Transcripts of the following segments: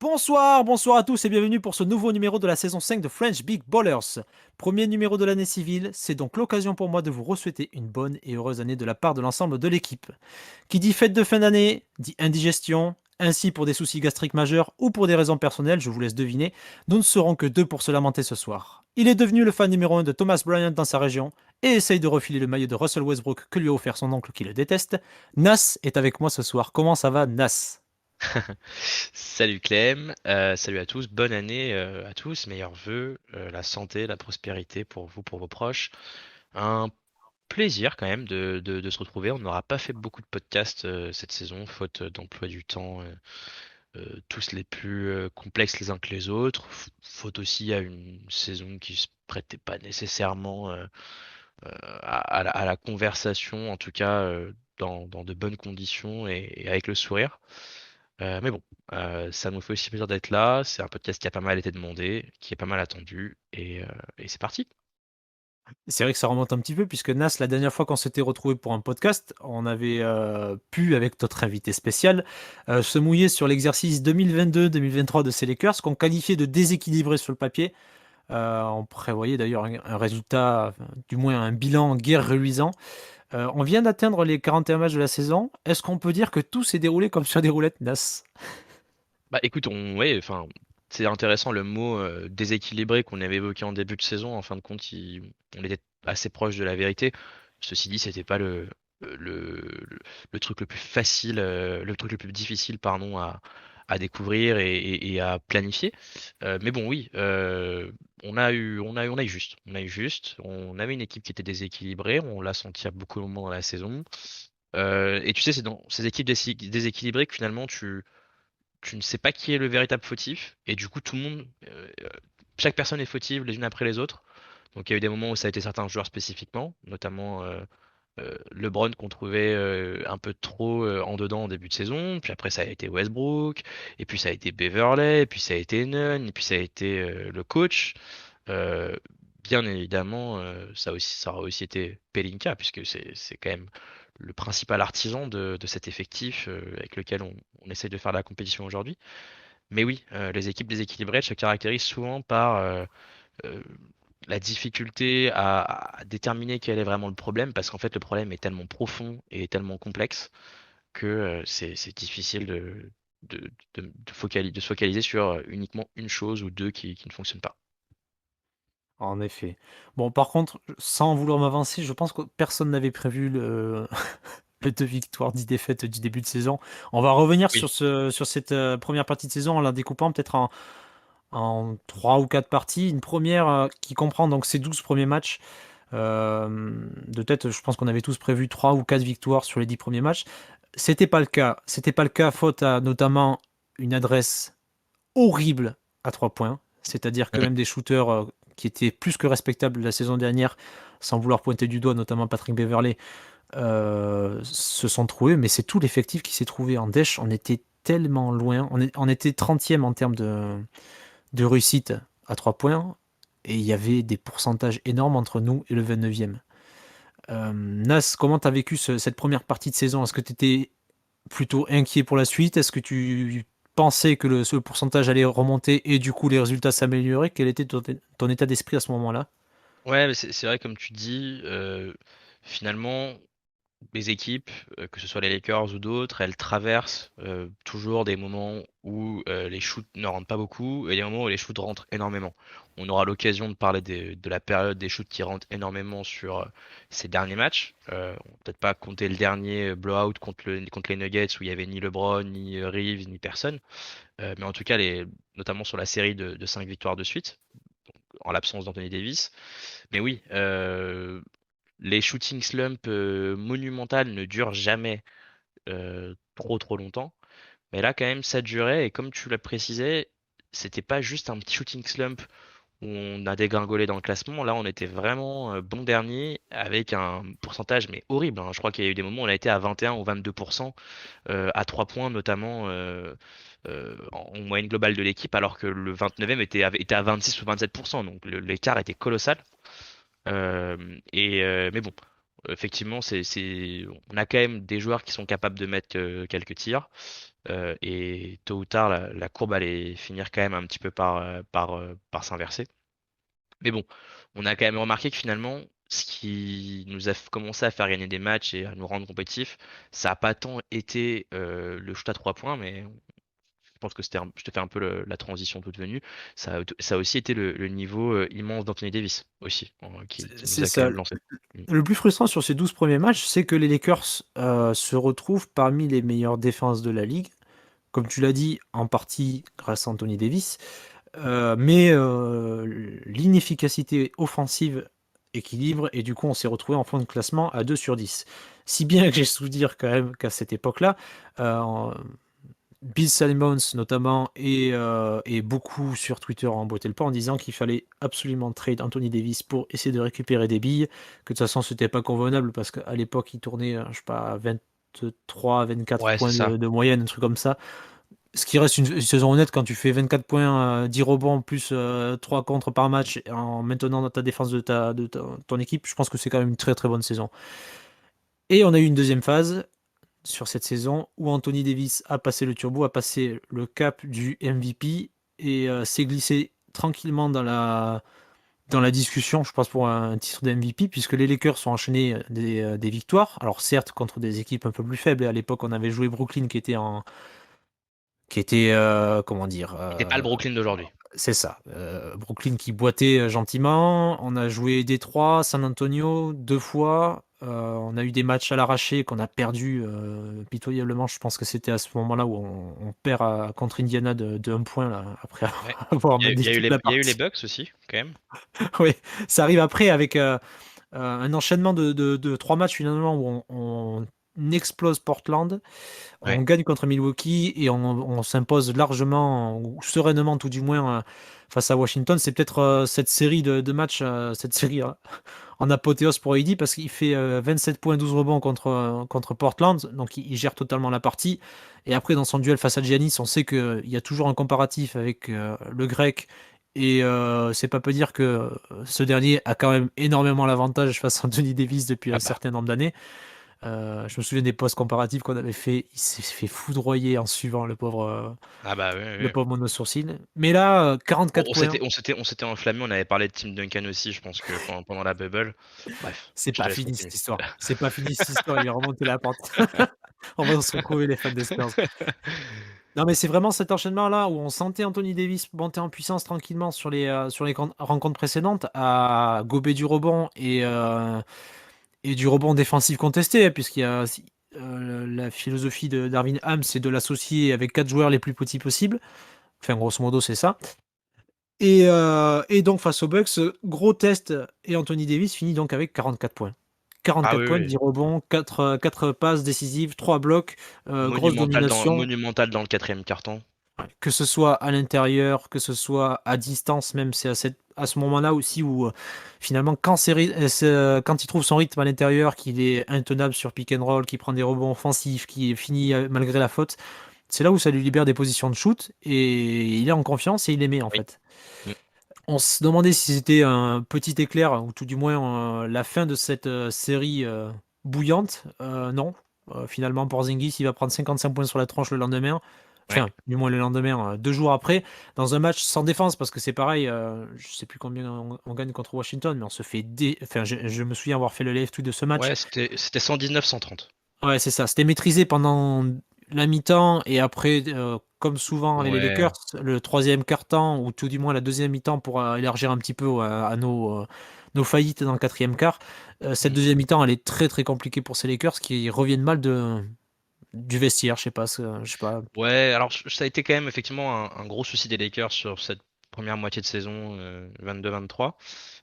Bonsoir à tous et bienvenue pour ce nouveau numéro de la saison 5 de French Big Ballers. Premier numéro de l'année civile, c'est donc l'occasion pour moi de vous souhaiter une bonne et heureuse année de la part de l'ensemble de l'équipe. Qui dit fête de fin d'année, dit indigestion, ainsi pour des soucis gastriques majeurs ou pour des raisons personnelles, je vous laisse deviner, nous ne serons que deux pour se lamenter ce soir. Il est devenu le fan numéro un de Thomas Bryant dans sa région et essaye de refiler le maillot de Russell Westbrook que lui a offert son oncle qui le déteste. Nas est avec moi ce soir. Comment ça va, Nas? Salut Clem, salut à tous, bonne année à tous, meilleurs vœux, la santé, la prospérité pour vous, pour vos proches. Un plaisir quand même de se retrouver. On n'aura pas fait beaucoup de podcasts cette saison, faute d'emploi du temps, tous les plus complexes les uns que les autres, faute aussi à une saison qui se prêtait pas nécessairement à la conversation, en tout cas dans de bonnes conditions et avec le sourire. Mais bon, ça nous fait aussi plaisir d'être là. C'est un podcast qui a pas mal été demandé, qui est pas mal attendu, et c'est parti. C'est vrai que ça remonte un petit peu, puisque Nas, la dernière fois qu'on s'était retrouvé pour un podcast, on avait pu, avec notre invité spécial, se mouiller sur l'exercice 2022-2023 de ces Lakers, qu'on qualifiait de déséquilibré sur le papier. On prévoyait d'ailleurs un résultat, enfin, du moins un bilan guère reluisant. On vient d'atteindre les 41 matchs de la saison. Est-ce qu'on peut dire que tout s'est déroulé comme sur des roulettes, Nas? Bah écoute, ouais, enfin, c'est intéressant le mot déséquilibré qu'on avait évoqué en début de saison. En fin de compte, on était assez proche de la vérité. Ceci dit, c'était pas le truc le plus facile, le truc le plus difficile, pardon, à découvrir et à planifier. Mais bon, oui, on a eu juste. On a eu juste. On avait une équipe qui était déséquilibrée. On l'a senti à beaucoup de moments dans la saison. Et tu sais, c'est dans ces équipes déséquilibrées que finalement tu ne sais pas qui est le véritable fautif, et du coup tout le monde, chaque personne est fautive les unes après les autres. Donc il y a eu des moments où ça a été certains joueurs spécifiquement, notamment LeBron qu'on trouvait un peu trop en dedans en début de saison, puis après ça a été Westbrook, et puis ça a été Beverley, et puis ça a été Nunn, et puis ça a été le coach. Euh, Bien évidemment, ça aura aussi été Pelinka, puisque c'est quand même le principal artisan de cet effectif avec lequel on essaie de faire la compétition aujourd'hui. Mais oui, les équipes déséquilibrées elles se caractérisent souvent par euh, la difficulté à déterminer quel est vraiment le problème, parce qu'en fait le problème est tellement profond et tellement complexe que c'est difficile de se focaliser sur uniquement une chose ou deux qui ne fonctionnent pas. En effet. Bon, par contre, sans vouloir m'avancer, je pense que personne n'avait prévu le 2 victoires, 10 défaites du début de saison. On va revenir Oui. sur cette première partie de saison en la découpant peut-être en 3 ou 4 parties. Une première qui comprend donc ces 12 premiers matchs. De tête, je pense qu'on avait tous prévu 3 ou 4 victoires sur les 10 premiers matchs. C'était pas le cas. C'était pas le cas faute à notamment une adresse horrible à 3 points. C'est-à-dire que Mhm. même des shooters qui étaient plus que respectables la saison dernière, sans vouloir pointer du doigt, notamment Patrick Beverley, se sont trouvés. Mais c'est tout l'effectif qui s'est trouvé en dèche. On était tellement loin. On était 30e en termes de réussite à 3 points. Et il y avait des pourcentages énormes entre nous et le 29e. Nas, comment tu as vécu cette première partie de saison? Est-ce que tu étais plutôt inquiet pour la suite? Est-ce que tu pensais que ce pourcentage allait remonter et du coup les résultats s'amélioraient? Quel était ton état d'esprit à ce moment-là? Ouais, mais c'est vrai comme tu dis, finalement les équipes, que ce soit les Lakers ou d'autres, elles traversent toujours des moments où les shoots ne rentrent pas beaucoup et des moments où les shoots rentrent énormément. On aura l'occasion de parler de la période des shoots qui rentrent énormément sur ces derniers matchs. On va peut-être pas compter le dernier blowout contre les Nuggets où il y avait ni LeBron, ni Reeves, ni personne. Mais en tout cas, notamment sur la série de 5 victoires de suite, en l'absence d'Anthony Davis. Mais oui, les shooting slumps monumentales ne durent jamais trop longtemps. Mais là, quand même, ça durait. Et comme tu l'as précisé, c'était pas juste un petit shooting slump où on a dégringolé dans le classement. Là, on était vraiment bon dernier avec un pourcentage mais horrible, hein. Je crois qu'il y a eu des moments où on a été à 21 ou 22% à 3 points, notamment en moyenne globale de l'équipe, alors que le 29e était à 26 ou 27%. Donc l'écart était colossal. Mais bon, effectivement, on a quand même des joueurs qui sont capables de mettre quelques tirs. et tôt ou tard, la courbe allait finir quand même un petit peu par s'inverser. Mais bon, on a quand même remarqué que finalement, ce qui nous a commencé à faire gagner des matchs et à nous rendre compétitifs, ça n'a pas tant été le shoot à 3 points, mais je pense que je te fais un peu la transition toute venue. Ça a aussi été le niveau immense d'Anthony Davis aussi, qui nous C'est a quand ça. même lancé. Mm. Le plus frustrant sur ces 12 premiers matchs, c'est que les Lakers se retrouvent parmi les meilleures défenses de la ligue. Comme tu l'as dit, en partie grâce à Anthony Davis. Mais l'inefficacité offensive équilibre et du coup on s'est retrouvé en fin de classement à 2 sur 10. Si bien que j'ai souvenir quand même qu'à cette époque-là, euh, Bill Simmons notamment et beaucoup sur Twitter ont emboîté le pas en disant qu'il fallait absolument trade Anthony Davis pour essayer de récupérer des billes, que de toute façon c'était pas convenable parce qu'à l'époque il tournait, je sais pas, 23, 24 Ouais, c'est points ça. de moyenne, un truc comme ça. Ce qui reste une saison honnête quand tu fais 24 points, 10 rebonds, plus 3 contres par match en maintenant ta défense ton équipe, je pense que c'est quand même une très très bonne saison. Et on a eu une deuxième phase sur cette saison où Anthony Davis a passé le turbo, a passé le cap du MVP et s'est glissé tranquillement dans la discussion, je pense, pour un titre de MVP, puisque les Lakers ont enchaîné des victoires. Alors certes, contre des équipes un peu plus faibles. À l'époque, on avait joué Brooklyn comment dire, C'était pas le Brooklyn d'aujourd'hui. c'est ça. Brooklyn qui boitait gentiment. On a joué Détroit, San Antonio 2 fois. On a eu des matchs à l'arraché qu'on a perdu pitoyablement. Je pense que c'était à ce moment-là où on perd contre Indiana de 1 point là, après Ouais. avoir Il y a, mené il y a eu toute les, la il y a eu les partie. Bucks aussi, quand même. Oui, ça arrive après avec un enchaînement de 3 matchs finalement où on explose Portland. Ouais. On gagne contre Milwaukee et on s'impose largement, ou sereinement tout du moins, face à Washington. C'est peut-être cette série de matchs, cette série en apothéose pour AD parce qu'il fait 27 points, 12 rebonds contre Portland, donc il gère totalement la partie. Et après, dans son duel face à Giannis, on sait qu'il y a toujours un comparatif avec le grec. Et c'est pas peu dire que ce dernier a quand même énormément l'avantage face à Anthony Davis depuis Ah un bah. certain nombre d'années. Je me souviens des posts comparatifs qu'on avait fait. Il s'est fait foudroyer en suivant Ah bah, oui, le oui. pauvre mono-sourcil. Mais là, On 44 on points. s'était, on s'était, on s'était enflammé, on avait parlé de Tim Duncan aussi, je pense que pendant la bubble. Bref, C'est je te pas laisse fini cette continuer. histoire. C'est pas fini cette histoire. Il est remonté la pente. On va se retrouver les fans des Spurs. Non, mais c'est vraiment cet enchaînement-là où on sentait Anthony Davis monter en puissance tranquillement sur les rencontres précédentes, à gober du rebond et du rebond défensif contesté, puisqu'il y a la philosophie de Darvin Ham, c'est de l'associer avec 4 joueurs les plus petits possibles. Enfin, grosso modo, c'est ça. Et donc, face aux Bucks, gros test, et Anthony Davis finit donc avec 44 points. Ah 44 oui, points, oui. 10 rebonds, 4 passes décisives, 3 blocs, grosse domination. Monumental dans le quatrième carton. Ouais, que ce soit à l'intérieur, que ce soit à distance, même c'est à ce moment-là aussi où finalement quand il trouve son rythme à l'intérieur, qu'il est intenable sur pick and roll, qu'il prend des rebonds offensifs, qui finit malgré la faute, c'est là où ça lui libère des positions de shoot et il est en confiance et il les met en Oui. fait. Mm. On se demandait si c'était un petit éclair ou tout du moins la fin de cette série bouillante. Non. Finalement, Porzingis, il va prendre 55 points sur la tranche le lendemain. Ouais. Enfin, du moins le lendemain, 2 jours après, dans un match sans défense, parce que c'est pareil, je sais plus combien on gagne contre Washington, mais on se fait Enfin, je me souviens avoir fait le live tweet de ce match. Ouais, c'était 119-130. Ouais, c'est ça. C'était maîtrisé pendant la mi-temps et après, comme souvent avec les Ouais. Lakers, le troisième quart-temps ou tout du moins la deuxième mi-temps pour élargir un petit peu à nos faillites dans le quatrième quart. Cette Mm. deuxième mi-temps, elle est très très compliquée pour ces Lakers qui reviennent mal du vestiaire. Je sais pas, je sais pas. Ouais, alors ça a été quand même effectivement un gros souci des Lakers sur cette première moitié de saison 22-23.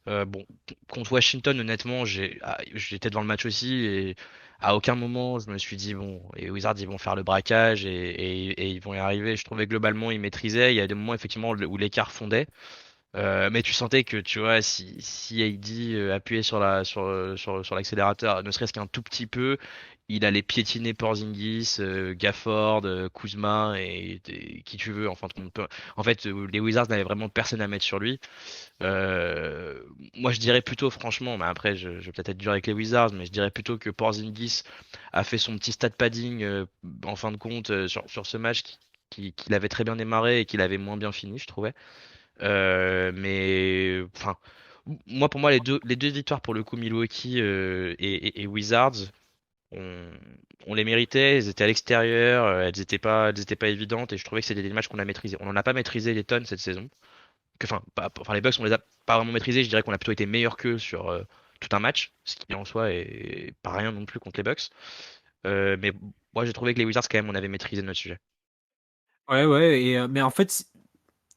Bon, contre Washington, honnêtement, j'étais devant le match aussi et à aucun moment je me suis dit, bon, les Wizards ils vont faire le braquage et ils vont y arriver. Je trouvais globalement ils maîtrisaient. Il y a des moments effectivement où l'écart fondait. Mais tu sentais que, tu vois, si AD appuyait sur l'accélérateur, ne serait-ce qu'un tout petit peu, il allait piétiner Porzingis, Gafford, Kuzma et qui tu veux. En fin de compte, en fait, les Wizards n'avaient vraiment personne à mettre sur lui. Euh, Moi, je dirais plutôt, franchement, mais après, je vais peut-être être dur avec les Wizards, mais je dirais plutôt que Porzingis a fait son petit stat padding en fin de compte sur ce match qu'il avait très bien démarré et qu'il avait moins bien fini, je trouvais. Mais enfin, moi, pour moi, les deux victoires pour le coup, Milwaukee et Wizards, on, on les méritait. Elles étaient à l'extérieur, elles étaient pas évidentes et je trouvais que c'était des matchs qu'on a maîtrisés. On n'en a pas maîtrisé les tonnes cette saison enfin les Bucks, on les a pas vraiment maîtrisés. Je dirais qu'on a plutôt été meilleur qu'eux sur tout un match, ce qui en soi est pas rien non plus contre les Bucks. Mais moi, j'ai trouvé que les Wizards, quand même, on avait maîtrisé notre sujet. Ouais, ouais, mais en fait,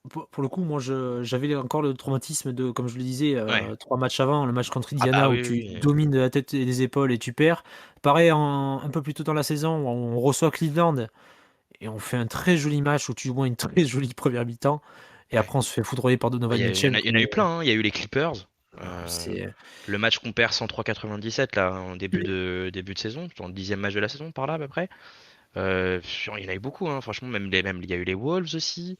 pour le coup, moi, j'avais encore le traumatisme de, comme je le disais, Ouais. 3 matchs avant, le match contre Ah bah Indiana où oui, tu oui, oui. domines de la tête et des épaules et tu perds. Pareil, un peu plus tôt dans la saison, où on reçoit Cleveland et on fait un très joli match où tu joues une très jolie première mi-temps et Ouais. après on se fait foudroyer par Bah, Donovan il Mitchell. y en a eu plein, hein. Il y a eu les Clippers. Euh, C'est le match qu'on perd 103-97 là en début de saison, dans le 10e match de la saison par là à peu près. Il y en a eu beaucoup, hein, franchement, même il y a eu les Wolves aussi.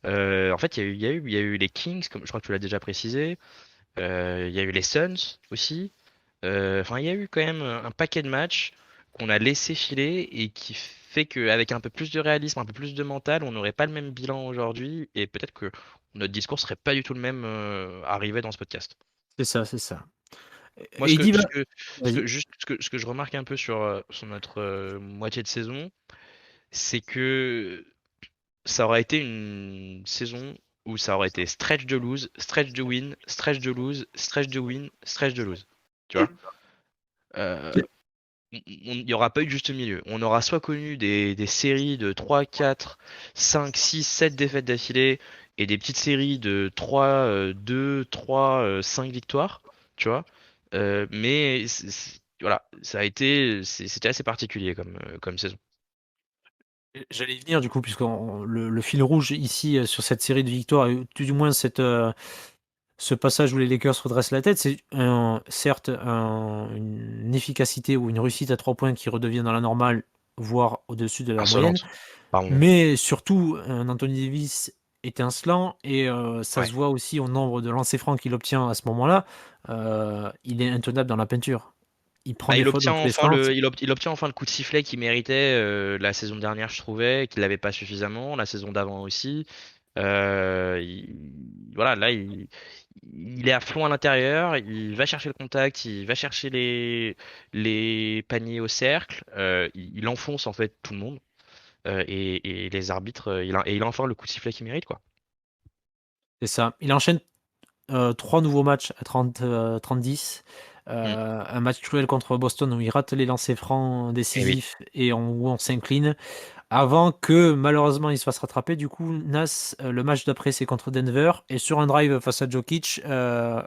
En fait, il y a eu les Kings, comme je crois que tu l'as déjà précisé. Il y a eu les Suns aussi. Enfin, il y a eu quand même un paquet de matchs qu'on a laissé filer et qui fait qu'avec un peu plus de réalisme, un peu plus de mental, on n'aurait pas le même bilan aujourd'hui et peut-être que notre discours serait pas du tout le même arrivé dans ce podcast. c'est ça, c'est ça. Moi, Et il dit, bah, vas-y. juste ce que je remarque un peu sur notre moitié de saison, c'est que ça aurait été une saison où ça aurait été stretch de lose, stretch de win, stretch de lose, stretch de win, stretch de lose. Tu vois? Euh, il n'y aura pas eu de juste milieu. On aura soit connu des séries de 3, 4, 5, 6, 7 défaites d'affilée et des petites séries de 3, 2, 3, 5 victoires, tu vois. Mais voilà, c'était assez particulier comme saison. J'allais y venir du coup, puisque le fil rouge ici sur cette série de victoires, et tout du moins ce passage où les Lakers redressent la tête, c'est certes une efficacité ou une réussite à 3 points qui redevient dans la normale, voire au-dessus de la moyenne, Insolente, par moment. mais surtout un Anthony Davis étincelant, et ça se Ouais. voit aussi au nombre de lancers francs qu'il obtient à ce moment-là. Il est intenable dans la peinture. Il prend Bah, des il fautes obtient dans tous les enfin sens. il obtient enfin le coup de sifflet qu'il méritait la saison dernière, je trouvais, qu'il n'avait pas suffisamment, la saison d'avant aussi. Voilà, là, il est à fond à l'intérieur, il va chercher le contact, il va chercher les paniers au cercle, il enfonce en fait tout le monde. Et les arbitres, il a enfin le coup de sifflet qu'il mérite, quoi. C'est ça. Il enchaîne 3 nouveaux matchs à 30-10. Mm. Un match cruel contre Boston où il rate les lancers francs Eh oui, décisifs et où on s'incline. Avant que malheureusement il se fasse rattraper, du coup, Nas, le match d'après c'est contre Denver. Et sur un drive face à Jokic, alors,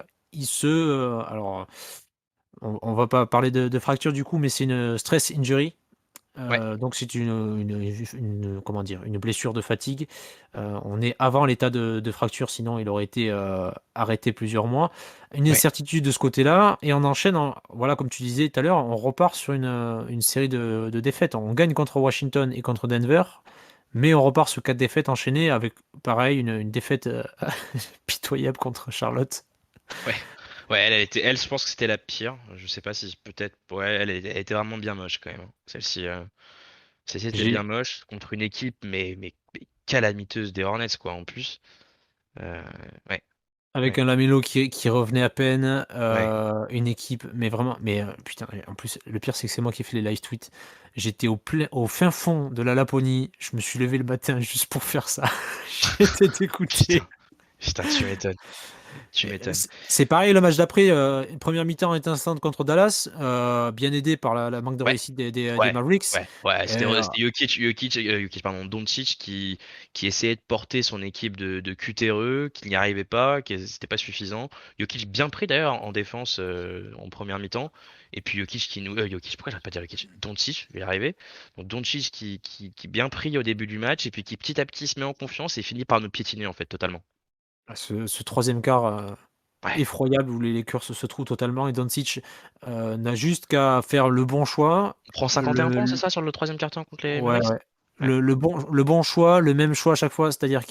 on va pas parler de fracture du coup, mais c'est une stress injury. ouais, Donc c'est comment dire, une blessure de fatigue. On est avant l'état de fracture, sinon il aurait été arrêté plusieurs mois. Une ouais. incertitude de ce côté-là, et on enchaîne, voilà, comme tu disais tout à l'heure, on repart sur une série de défaites. On gagne contre Washington et contre Denver, mais on repart sur 4 défaites enchaînées avec, pareil, une défaite pitoyable contre Charlotte. Ouais, ouais, elle, je pense que c'était la pire. Je sais pas si peut-être, ouais, elle était vraiment bien moche quand même, hein. Celle-ci était bien J'ai, moche contre une équipe, mais calamiteuse des Hornets quoi en plus. Euh, ouais, Avec ouais, un Lamelo qui revenait à peine, ouais, une équipe, mais vraiment, mais putain, en plus, le pire, c'est que c'est moi qui ai fait les live tweets. J'étais au fin fond de la Laponie, je me suis levé le matin juste pour faire ça. J'étais putain, dégoûté. putain, tu m'étonnes, tu m'étonnes. C'est pareil, le match d'après, première mi-temps étincelante contre Dallas, bien aidé par la manque de Ouais, réussite des ouais, Mavericks. ouais. C'était Et, Jokic, pardon, Doncic qui essayait de porter son équipe de cutéreux, qui n'y arrivait pas, qui c'était pas suffisant. Jokic bien pris d'ailleurs en défense en première mi-temps. Et puis Jokic, pourquoi j'arrête pas de dire Jokic? Doncic, il est arrivé. Donc Doncic qui bien pris au début du match et puis qui petit à petit se met en confiance et finit par nous piétiner en fait totalement. ce troisième quart. Ouais. effroyable où les Lakers se trouvent totalement et Doncic n'a juste qu'à faire le bon choix. On prend 51 points, c'est Le, ça, sur le troisième quart-temps contre les ouais, Mavericks? ouais. Ouais. Le bon choix, le même choix à chaque fois, c'est-à-dire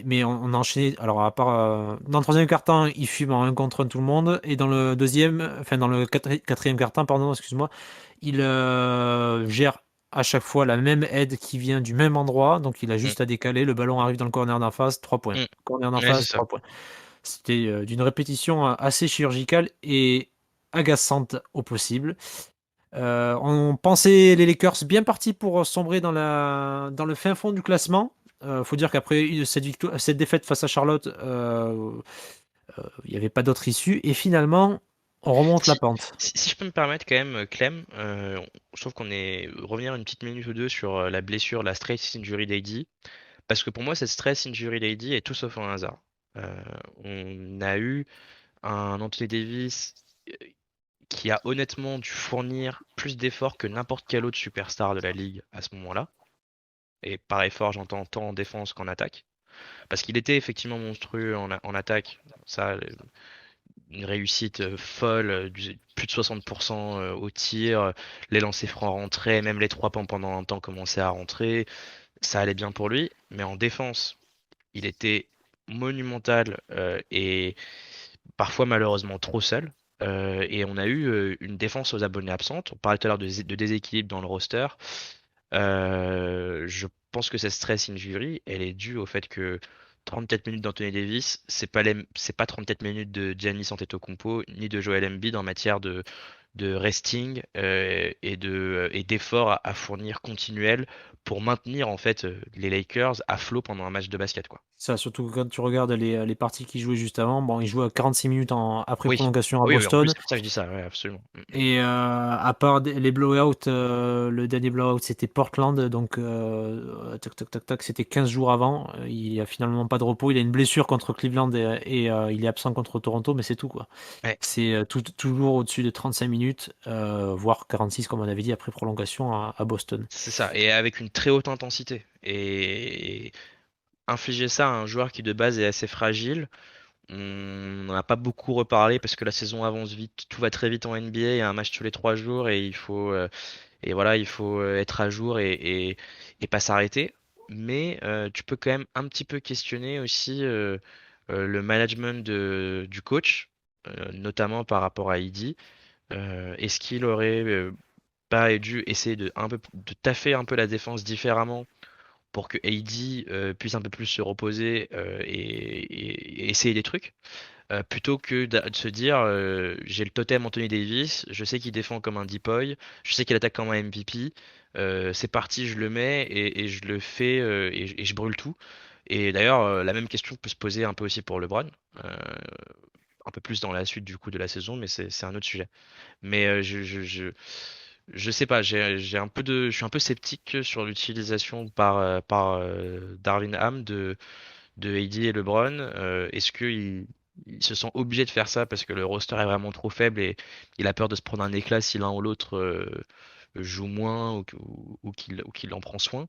mais on a enchaîné. Alors, à part dans le troisième quart-temps, il fume en un contre un tout le monde, et dans le deuxième, enfin dans le quatrième quart-temps, pardon, excuse-moi, il gère à chaque fois la même aide qui vient du même endroit, donc il a Mm, juste à décaler, le ballon arrive dans le corner d'en face, 3 points. mm. Corner d'en Ouais, c'est face, ça. 3 points. C'était d'une répétition assez chirurgicale et agaçante au possible. On pensait les Lakers bien partis pour sombrer dans le fin fond du classement. Faut dire qu'après cette défaite face à Charlotte, il n'y avait pas d'autre issue. Et finalement, on remonte la Si, pente. si je peux me permettre quand même, Clem, je trouve qu'on est revenir une petite minute ou deux sur la blessure, la stress injury d'AD, parce que pour moi cette stress injury d'AD est tout sauf un hasard. Euh, on a eu un Anthony Davis euh, qui a honnêtement dû fournir plus d'efforts que n'importe quel autre superstar de la ligue à ce moment-là. Et par effort, j'entends tant en défense qu'en attaque. Parce qu'il était effectivement monstrueux en attaque. Ça, une réussite folle, plus de 60% au tir, les lancers francs rentraient, même les trois points pendant un temps commençaient à rentrer, ça allait bien pour lui, mais en défense, il était monumental et parfois malheureusement trop seul. Et on a eu une défense aux abonnés absentes. On parlait tout à l'heure de déséquilibre dans le roster. Je pense que cette stress injury, elle est due au fait que 34 minutes d'Anthony Davis, c'est pas 34 minutes de Giannis Antetokounmpo ni de Joel Embiid en matière de resting et d'efforts à fournir continuels pour maintenir en fait les Lakers à flot pendant un match de basket quoi. Ça, surtout quand tu regardes les parties qu'ils jouaient juste avant. Bon, ils jouaient à 46 minutes après Oui, prolongation à oui, oui, en plus Boston. c'est pour ça que je dis ça, ouais, absolument. Et à part les blowouts, le dernier blowout c'était Portland, donc tac, tac, tac, tac, c'était 15 jours avant. Il a finalement pas de repos. Il a une blessure contre Cleveland et il est absent contre Toronto, mais c'est tout quoi. Ouais, C'est toujours au-dessus de 35 minutes, voire 46 comme on avait dit après prolongation à Boston. c'est ça, et avec une très haute intensité. Et infliger ça à un joueur qui de base est assez fragile. On n'en a pas beaucoup reparlé parce que la saison avance vite, tout va très vite en NBA, il y a un match tous les 3 jours et et voilà, il faut être à jour et pas s'arrêter. Mais tu peux quand même un petit peu questionner aussi le management du coach, notamment par rapport à Idi. Est-ce qu'il aurait pas dû essayer de taffer un peu la défense différemment pour que AD puisse un peu plus se reposer et essayer des trucs? Plutôt que de se dire j'ai le totem Anthony Davis, je sais qu'il défend comme un Depoy, je sais qu'il attaque comme un MVP, c'est parti, je le mets et je le fais et je brûle tout. Et d'ailleurs, la même question peut se poser un peu aussi pour LeBron, euh, un peu plus dans la suite du coup de la saison, mais c'est un autre sujet. Mais je sais pas, je suis un peu sceptique sur l'utilisation par Darvin Ham de AD et LeBron. Est-ce qu'ils se sent obligés de faire ça parce que le roster est vraiment trop faible et il a peur de se prendre un éclat si l'un ou l'autre joue moins ou qu'il en prend soin?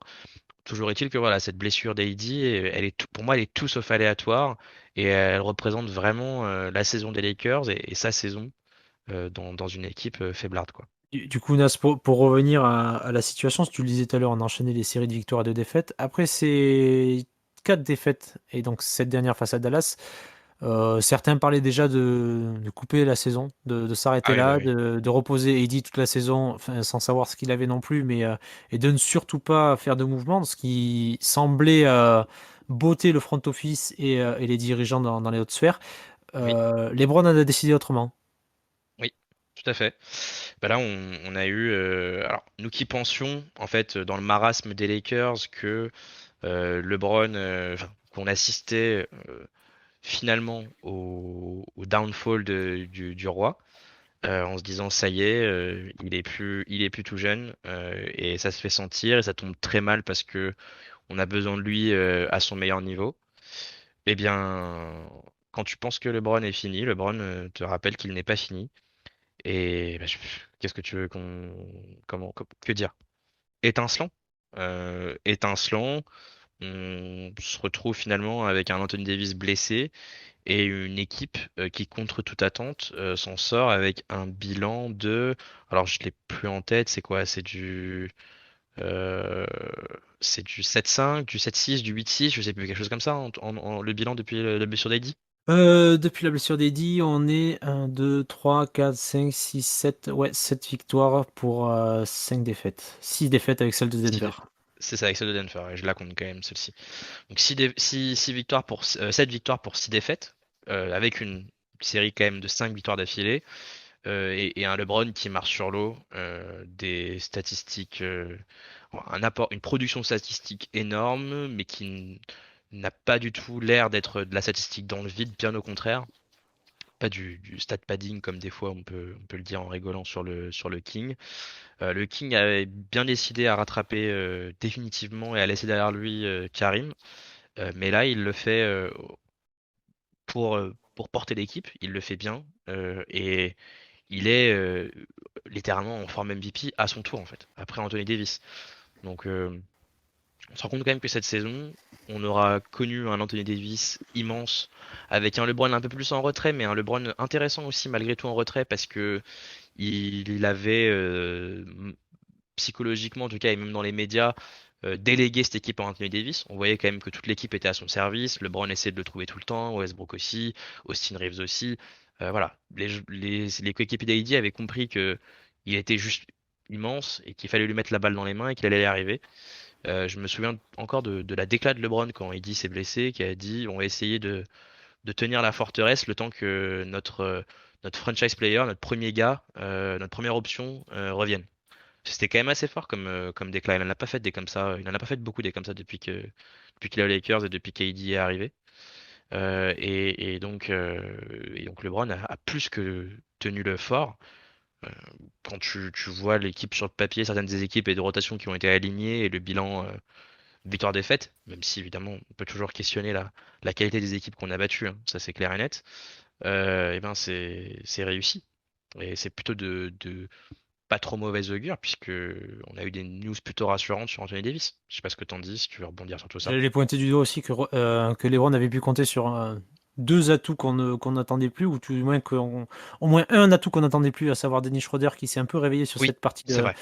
Toujours est-il que voilà, cette blessure d'AD, pour moi, elle est tout sauf aléatoire et elle représente vraiment la saison des Lakers et sa saison dans une équipe faiblarde, quoi. Du coup, Nas, pour revenir à la situation, si tu le disais tout à l'heure, on a enchaîné les séries de victoires et de défaites. Après ces 4 défaites, et donc cette dernière face à Dallas, certains parlaient déjà de couper la saison, de Ah s'arrêter oui, bah là, oui. de reposer Eddie toute la saison, enfin, sans savoir ce qu'il avait non plus, et de ne surtout pas faire de mouvement, ce qui semblait botter le front office et les dirigeants dans les hautes sphères. Oui, LeBron en a décidé autrement. oui, tout à fait. Bah là, on a eu, alors nous qui pensions en fait dans le marasme des Lakers que LeBron, enfin, qu'on assistait finalement au downfall du roi, en se disant ça y est, il est plus tout jeune et ça se fait sentir et ça tombe très mal parce que on a besoin de lui à son meilleur niveau. Eh bien, quand tu penses que LeBron est fini, LeBron te rappelle qu'il n'est pas fini. Et bah, qu'est-ce que tu veux que dire? Étincelant. Étincelant. On se retrouve finalement avec un Anthony Davis blessé et une équipe qui, contre toute attente, s'en sort avec un bilan de... Alors, je l'ai plus en tête, c'est quoi? Euh, c'est du 7-5, du 7-6, du 8-6, je sais plus, quelque chose comme ça, le bilan depuis la blessure d'Eddie. Depuis la blessure d'Eddie, on est 1, 2, 3, 4, 5, 6, 7. Ouais, 7 victoires pour 5 défaites. 6 défaites avec celle de Six Denver. défaites. C'est ça, avec celle de Denver, et je la compte quand même, celle-ci. Donc 6 victoires pour 7 victoires pour 6 défaites, avec une série quand même de 5 victoires d'affilée, et un LeBron qui marche sur l'eau, des statistiques, un apport, une production statistique énorme, mais n'a pas du tout l'air d'être de la statistique dans le vide, bien au contraire. Pas du stat padding comme des fois on peut le dire en rigolant sur le King. Le King avait bien décidé à rattraper définitivement et à laisser derrière lui Karim. Mais là, il le fait pour porter l'équipe. Il le fait bien. Et il est littéralement en forme MVP à son tour, en fait, après Anthony Davis. Donc, on se rend compte quand même que cette saison, on aura connu un Anthony Davis immense, avec un LeBron un peu plus en retrait, mais un LeBron intéressant aussi, malgré tout en retrait, parce que il avait psychologiquement en tout cas et même dans les médias délégué cette équipe à Anthony Davis. On voyait quand même que toute l'équipe était à son service. LeBron essayait de le trouver tout le temps, Westbrook aussi, Austin Reeves aussi. Voilà, les coéquipiers d'AD avaient compris que il était juste immense et qu'il fallait lui mettre la balle dans les mains et qu'il allait y arriver. Je me souviens encore de la déclat de LeBron quand AD s'est blessé, qui a dit on va essayer de tenir la forteresse le temps que notre franchise player, notre premier gars, notre première option revienne. C'était quand même assez fort comme déclat. Il en a pas fait des comme ça. Il en a pas fait beaucoup des comme ça depuis qu'il est aux Lakers et depuis qu'AD est arrivé. Et donc LeBron a plus que tenu le fort. Euh, Quand tu vois l'équipe sur le papier, certaines des équipes et de rotation qui ont été alignées et le bilan victoire-défaite, même si évidemment on peut toujours questionner la qualité des équipes qu'on a battues, hein, ça c'est clair et net. Et ben c'est réussi. Et c'est plutôt de pas trop mauvaise augure, puisque on a eu des news plutôt rassurantes sur Anthony Davis. Je sais pas ce que t'en dis, si tu veux rebondir sur tout ça. J'allais les pointer du doigt aussi que LeBron avait pu compter sur deux atouts qu'on n'attendait plus, ou tout du moins au moins un atout qu'on n'attendait plus, à savoir Dennis Schroeder qui s'est un peu réveillé sur Oui, cette partie c'est vrai.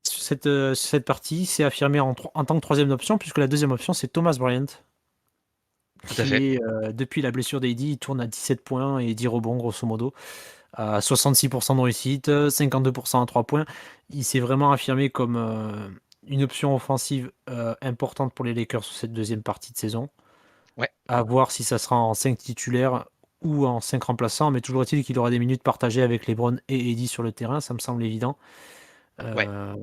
cette partie, s'est affirmé en tant que troisième option, puisque la deuxième option c'est Thomas Bryant, Tout à fait. qui est depuis la blessure d'AD, il tourne à 17 points et 10 rebonds grosso modo, à 66% de réussite, 52% à 3 points. Il s'est vraiment affirmé comme une option offensive importante pour les Lakers sur cette deuxième partie de saison. Ouais, À voir si ça sera en 5 titulaires ou en 5 remplaçants, mais toujours est-il qu'il aura des minutes partagées avec LeBron et Eddie sur le terrain, ça me semble évident. ouais. Euh,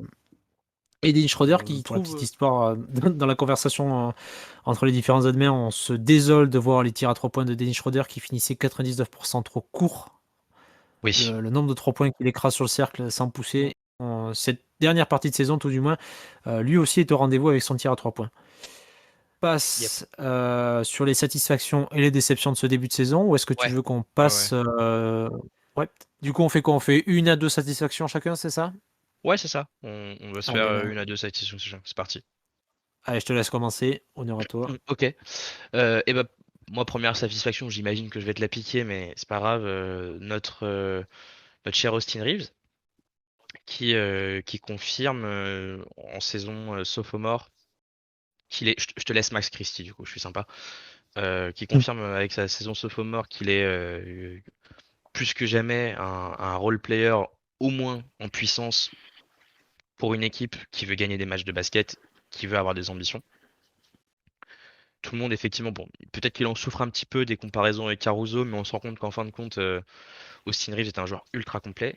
et Dennis Schroeder qui Pour la trouve, petite histoire. dans la conversation entre les différents admins, on se désole de voir les tirs à 3 points de Dennis Schroeder qui finissaient 99% trop courts. Oui. Le nombre de 3 points qu'il écrase sur le cercle sans pousser, cette dernière partie de saison tout du moins, lui aussi est au rendez-vous avec son tir à 3 points. Yep. Passe sur les satisfactions et les déceptions de ce début de saison, ou est-ce que tu Ouais. veux qu'on Ouais, ouais. passe ouais. Du coup, on fait quoi? On fait une à deux satisfactions chacun, c'est ça? Ouais, c'est ça. On va se faire Allez, ben, une à deux satisfactions. C'est parti. allez, je te laisse commencer. Honneur à toi. Ok. Et ben, moi, première satisfaction, j'imagine que je vais te la piquer, mais c'est pas grave. Notre cher Austin Reeves, qui confirme en saison sophomore qu'il est. Je te laisse Max Christie, du coup, je suis sympa. Qui confirme avec sa saison sophomore qu'il est plus que jamais un role player, au moins en puissance, pour une équipe qui veut gagner des matchs de basket, qui veut avoir des ambitions. Tout le monde, effectivement, bon, peut-être qu'il en souffre un petit peu des comparaisons avec Caruso, mais on se rend compte qu'en fin de compte, Austin Reeves est un joueur ultra complet.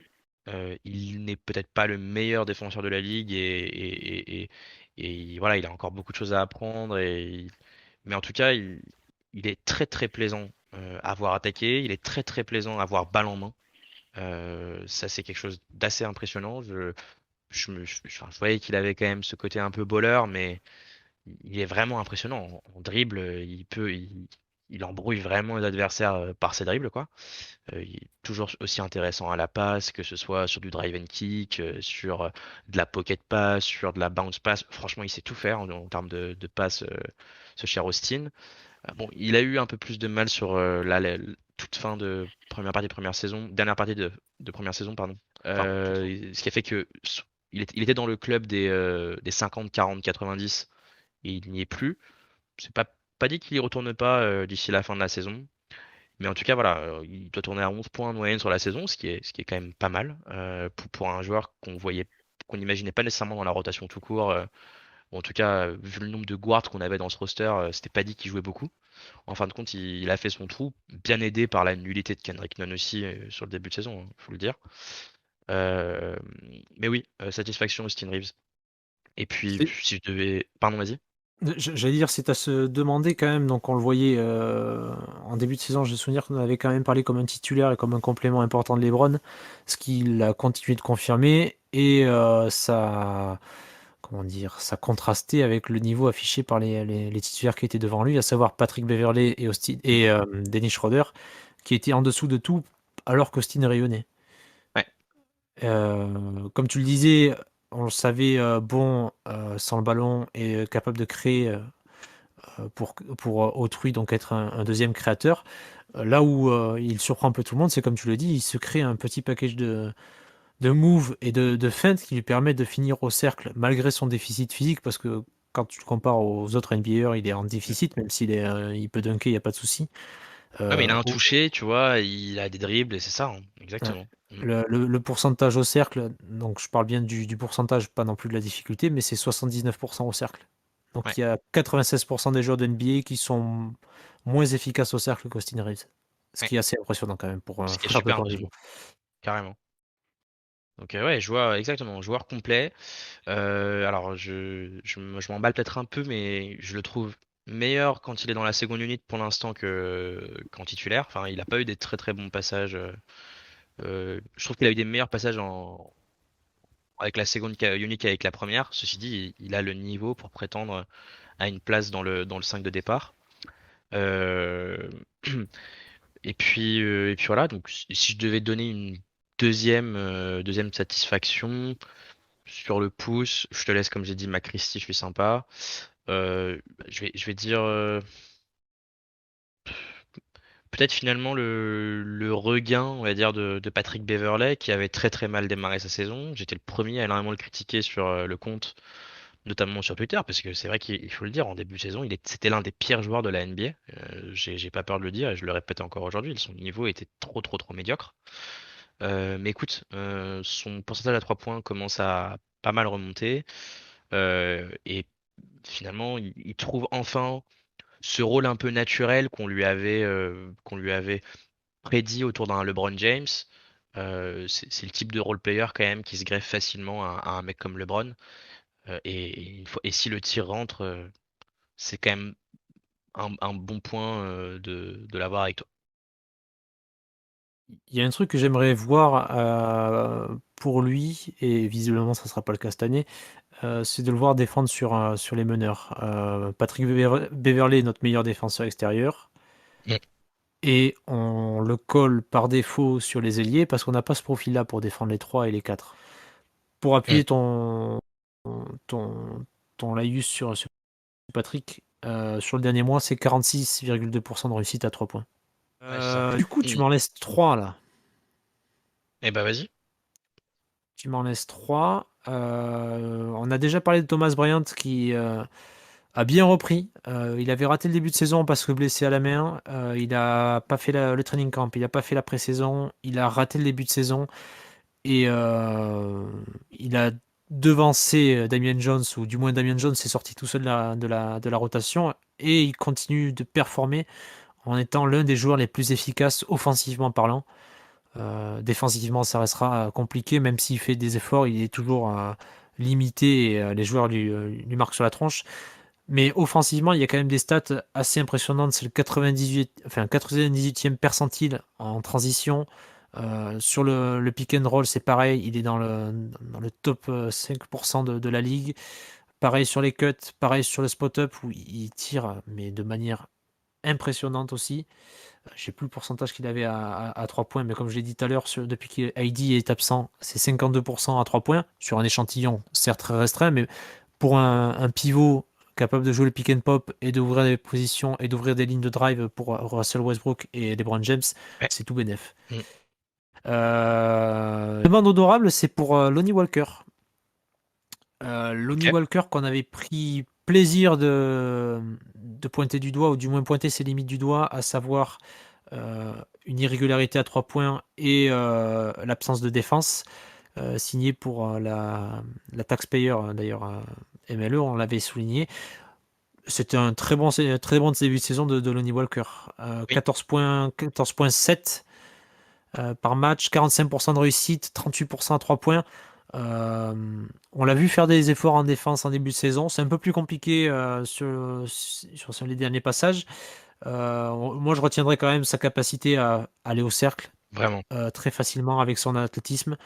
Il n'est peut-être pas le meilleur défenseur de la ligue et voilà, il a encore beaucoup de choses à apprendre. Mais en tout cas, il est très très plaisant à voir attaquer. Il est très très plaisant à voir balle en main. Ça, c'est quelque chose d'assez impressionnant. Enfin, je voyais qu'il avait quand même ce côté un peu bowler, mais il est vraiment impressionnant. En dribble, il embrouille vraiment les adversaires par ses dribbles, quoi. Il est toujours aussi intéressant à la passe, que ce soit sur du drive and kick, sur de la pocket pass, sur de la bounce pass. Franchement, il sait tout faire en termes de passe, ce cher Austin. Bon, il a eu un peu plus de mal sur toute fin de première partie de première saison, dernière partie de première saison, pardon. Ce qui a fait que il était dans le club des 50, 40, 90 et il n'y est plus. C'est pas dit qu'il y retourne pas d'ici la fin de la saison. Mais en tout cas, voilà, il doit tourner à 11 points de moyenne sur la saison, ce qui est quand même pas mal pour un joueur qu'on n'imaginait pas nécessairement dans la rotation tout court. Ou en tout cas, vu le nombre de guards qu'on avait dans ce roster, c'était pas dit qu'il jouait beaucoup. En fin de compte, il a fait son trou, bien aidé par la nullité de Kendrick Nunn aussi sur le début de saison, faut le dire. Euh, mais oui, satisfaction Austin Reeves. Et puis, C'est- si je devais... Pardon, vas-y. J'allais dire, c'est à se demander quand même. Donc, on le voyait en début de saison. J'ai souvenir qu'on avait quand même parlé comme un titulaire et comme un complément important de LeBron, ce qu'il a continué de confirmer. Et ça, comment dire, ça contrastait avec le niveau affiché par les titulaires qui étaient devant lui, à savoir Patrick Beverley et, Dennis Schroeder, qui étaient en dessous de tout, alors qu'Austin rayonnait. Ouais, Comme tu le disais, on le savait bon sans le ballon et capable de créer pour autrui, donc être un deuxième créateur. Là où il surprend un peu tout le monde, c'est comme tu le dis, il se crée un petit package de moves et de feintes qui lui permet de finir au cercle malgré son déficit physique, parce que quand tu le compares aux autres NBAers, il est en déficit, même il peut dunker, il n'y a pas de souci. ouais, mais il Euh, a un au- toucher, tu vois, il a des dribbles et c'est ça, hein, ouais. exactement. Mm. Le pourcentage au cercle, donc je parle bien du pourcentage, pas non plus de la difficulté, mais c'est 79% au cercle. Donc Ouais, il y a 96% des joueurs de NBA qui sont moins efficaces au cercle qu'Austin Reeves. Ce ouais. qui est assez impressionnant quand même pour un Ce qui est frère de super ton impressionnant, niveau. carrément. Donc ouais, exactement, joueur complet. Alors je m'emballe peut-être un peu, mais je le trouve meilleur quand il est dans la seconde unit pour l'instant que qu'en titulaire. Enfin, il n'a pas eu des très très bons passages. Je trouve qu'il a eu des meilleurs passages avec la seconde unit qu'avec la première. Ceci dit, il a le niveau pour prétendre à une place dans le 5 de départ. Euh, et puis voilà, donc si je devais donner une deuxième satisfaction sur le pouce, je te laisse, comme j'ai dit, McChristy, je suis sympa. Euh, je vais dire peut-être finalement le regain, on va dire, de Patrick Beverley qui avait très très mal démarré sa saison. J'étais le premier à énormément le critiquer sur le compte, notamment sur Twitter, parce que c'est vrai qu'il faut le dire, en début de saison, c'était l'un des pires joueurs de la NBA. J'ai pas peur de le dire et je le répète encore aujourd'hui, son niveau était trop trop trop médiocre. Mais écoute, son pourcentage à 3 points commence à pas mal remonter et finalement il trouve enfin ce rôle un peu naturel qu'on lui avait prédit autour d'un LeBron James. C'est le type de role player quand même qui se greffe facilement à un mec comme LeBron. Et si le tir rentre, c'est quand même un bon point de l'avoir avec toi. Il y a un truc que j'aimerais voir pour lui, et visiblement ça ne sera pas le cas cette année, c'est de le voir défendre sur les meneurs. Patrick Beverley est notre meilleur défenseur extérieur. Mm. Et on le colle par défaut sur les ailiers parce qu'on n'a pas ce profil-là pour défendre les 3 et les 4. Pour Mm. appuyer ton, ton laïus sur Patrick, sur le dernier mois, c'est 46,2% de réussite à 3 points. Ouais, c'est ça. Du coup, tu m'en laisses 3 là. Eh bah vas-y. Tu m'en laisses 3. On a déjà parlé de Thomas Bryant qui a bien repris. Il avait raté le début de saison parce que blessé à la main. Il n'a pas fait le training camp. Il n'a pas fait la pré-saison. Il a raté le début de saison. Et il a devancé Damian Jones, ou du moins Damian Jones est sorti tout seul de la rotation. Et il continue de performer en étant l'un des joueurs les plus efficaces offensivement parlant. Défensivement, ça restera compliqué, même s'il fait des efforts, il est toujours limité et les joueurs lui marquent sur la tronche. Mais offensivement, il y a quand même des stats assez impressionnantes. C'est le 98, enfin, 98e percentile en transition. Sur le pick and roll, c'est pareil, il est dans le top 5% de la ligue. Pareil sur les cuts, pareil sur le spot-up où il tire, mais de manière impressionnante aussi. Je sais plus le pourcentage qu'il avait à 3 points, mais comme je l'ai dit tout à l'heure, depuis qu'Heidi est absent, c'est 52% à 3 points, sur un échantillon certes très restreint, mais pour un pivot capable de jouer le pick and pop et d'ouvrir des positions et d'ouvrir des lignes de drive pour Russell Westbrook et LeBron James, Ouais. c'est tout bénef. Mm. Demande honorable, c'est pour Lonnie Walker. Lonnie Ok. Walker qu'on avait pris plaisir de pointer du doigt, ou du moins pointer ses limites du doigt, à savoir euh, une irrégularité à 3 points et l'absence de défense, signé pour la taxpayer, d'ailleurs, MLE, on l'avait souligné. C'était un très bon début de saison de Lonnie Walker. Oui. 14 points, 14,7 par match, 45% de réussite, 38% à 3 points. Euh, on l'a vu faire des efforts en défense en début de saison. C'est un peu plus compliqué sur les derniers passages. Moi, je retiendrai quand même sa capacité à aller au cercle Vraiment. très facilement avec son athlétisme.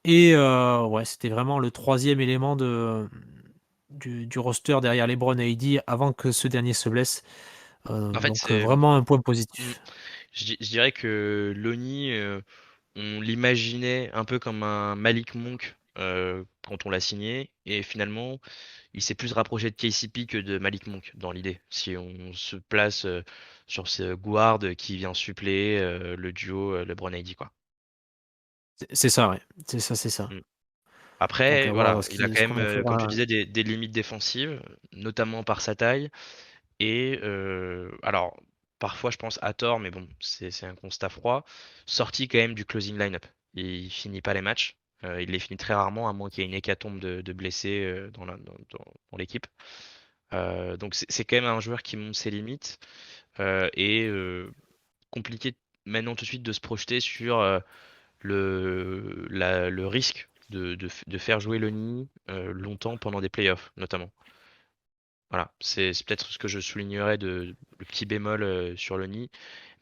Et ouais, c'était vraiment le troisième élément du roster derrière LeBron et AD avant que ce dernier se blesse. En fait, Donc c'est. vraiment un point Mm. positif. Je dirais que Lonnie, on l'imaginait un peu comme un Malik Monk quand on l'a signé, et finalement, il s'est plus rapproché de KCP que de Malik Monk dans l'idée. Si on se place sur ce guard qui vient suppléer le duo LeBron AD, quoi. C'est ça, ouais. C'est ça, c'est ça. Mm. Donc Après, à voir voilà, il a quand ce même, qu'on en comme tu fera. disais, des limites défensives, notamment par sa taille. Et alors, parfois, je pense à tort, mais bon, c'est un constat froid. Sorti quand même du closing lineup. Il finit pas les matchs. Il les finit très rarement, à moins qu'il y ait une hécatombe de blessés dans l'équipe. Donc c'est quand même un joueur qui monte ses limites et compliqué maintenant tout de suite de se projeter sur le risque de faire jouer Lonnie longtemps pendant des playoffs, notamment. Voilà, c'est peut-être ce que je soulignerais le petit bémol sur le nid.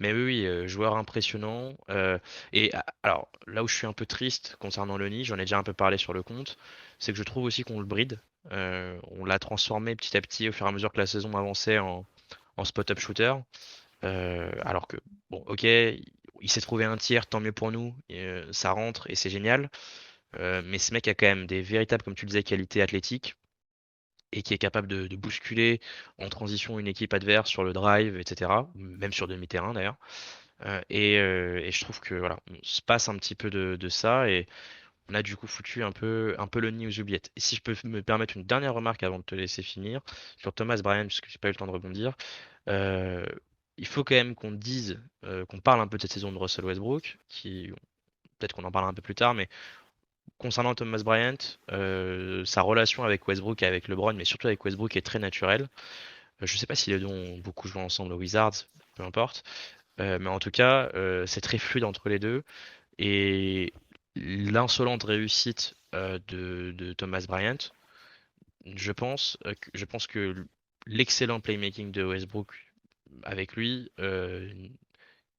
Mais oui, oui, joueur impressionnant. Alors, là où je suis un peu triste concernant le nid, j'en ai déjà un peu parlé sur le compte, c'est que je trouve aussi qu'on le bride. On l'a transformé petit à petit au fur et à mesure que la saison avançait en spot-up shooter. Alors que, bon, ok, il s'est trouvé un tir, tant mieux pour nous, et, ça rentre et c'est génial. Mais ce mec a quand même des véritables, comme tu le disais, qualités athlétiques et qui est capable de bousculer en transition une équipe adverse sur le drive, etc. Même sur demi-terrain d'ailleurs. Et je trouve que voilà, on se passe un petit peu de ça et on a du coup foutu un peu le nid aux oubliettes. Et si je peux me permettre une dernière remarque avant de te laisser finir sur Thomas Bryan, puisque j'ai pas eu le temps de rebondir, euh, il faut quand même qu'on dise, qu'on parle un peu de cette saison de Russell Westbrook, qui peut-être qu'on en parlera un peu plus tard, mais concernant Thomas Bryant, sa relation avec Westbrook et avec LeBron, mais surtout avec Westbrook, est très naturelle. Je sais pas si les deux ont beaucoup joué ensemble aux Wizards, peu importe. Mais en tout cas, c'est très fluide entre les deux. Et l'insolente réussite de Thomas Bryant, je pense que l'excellent playmaking de Westbrook avec lui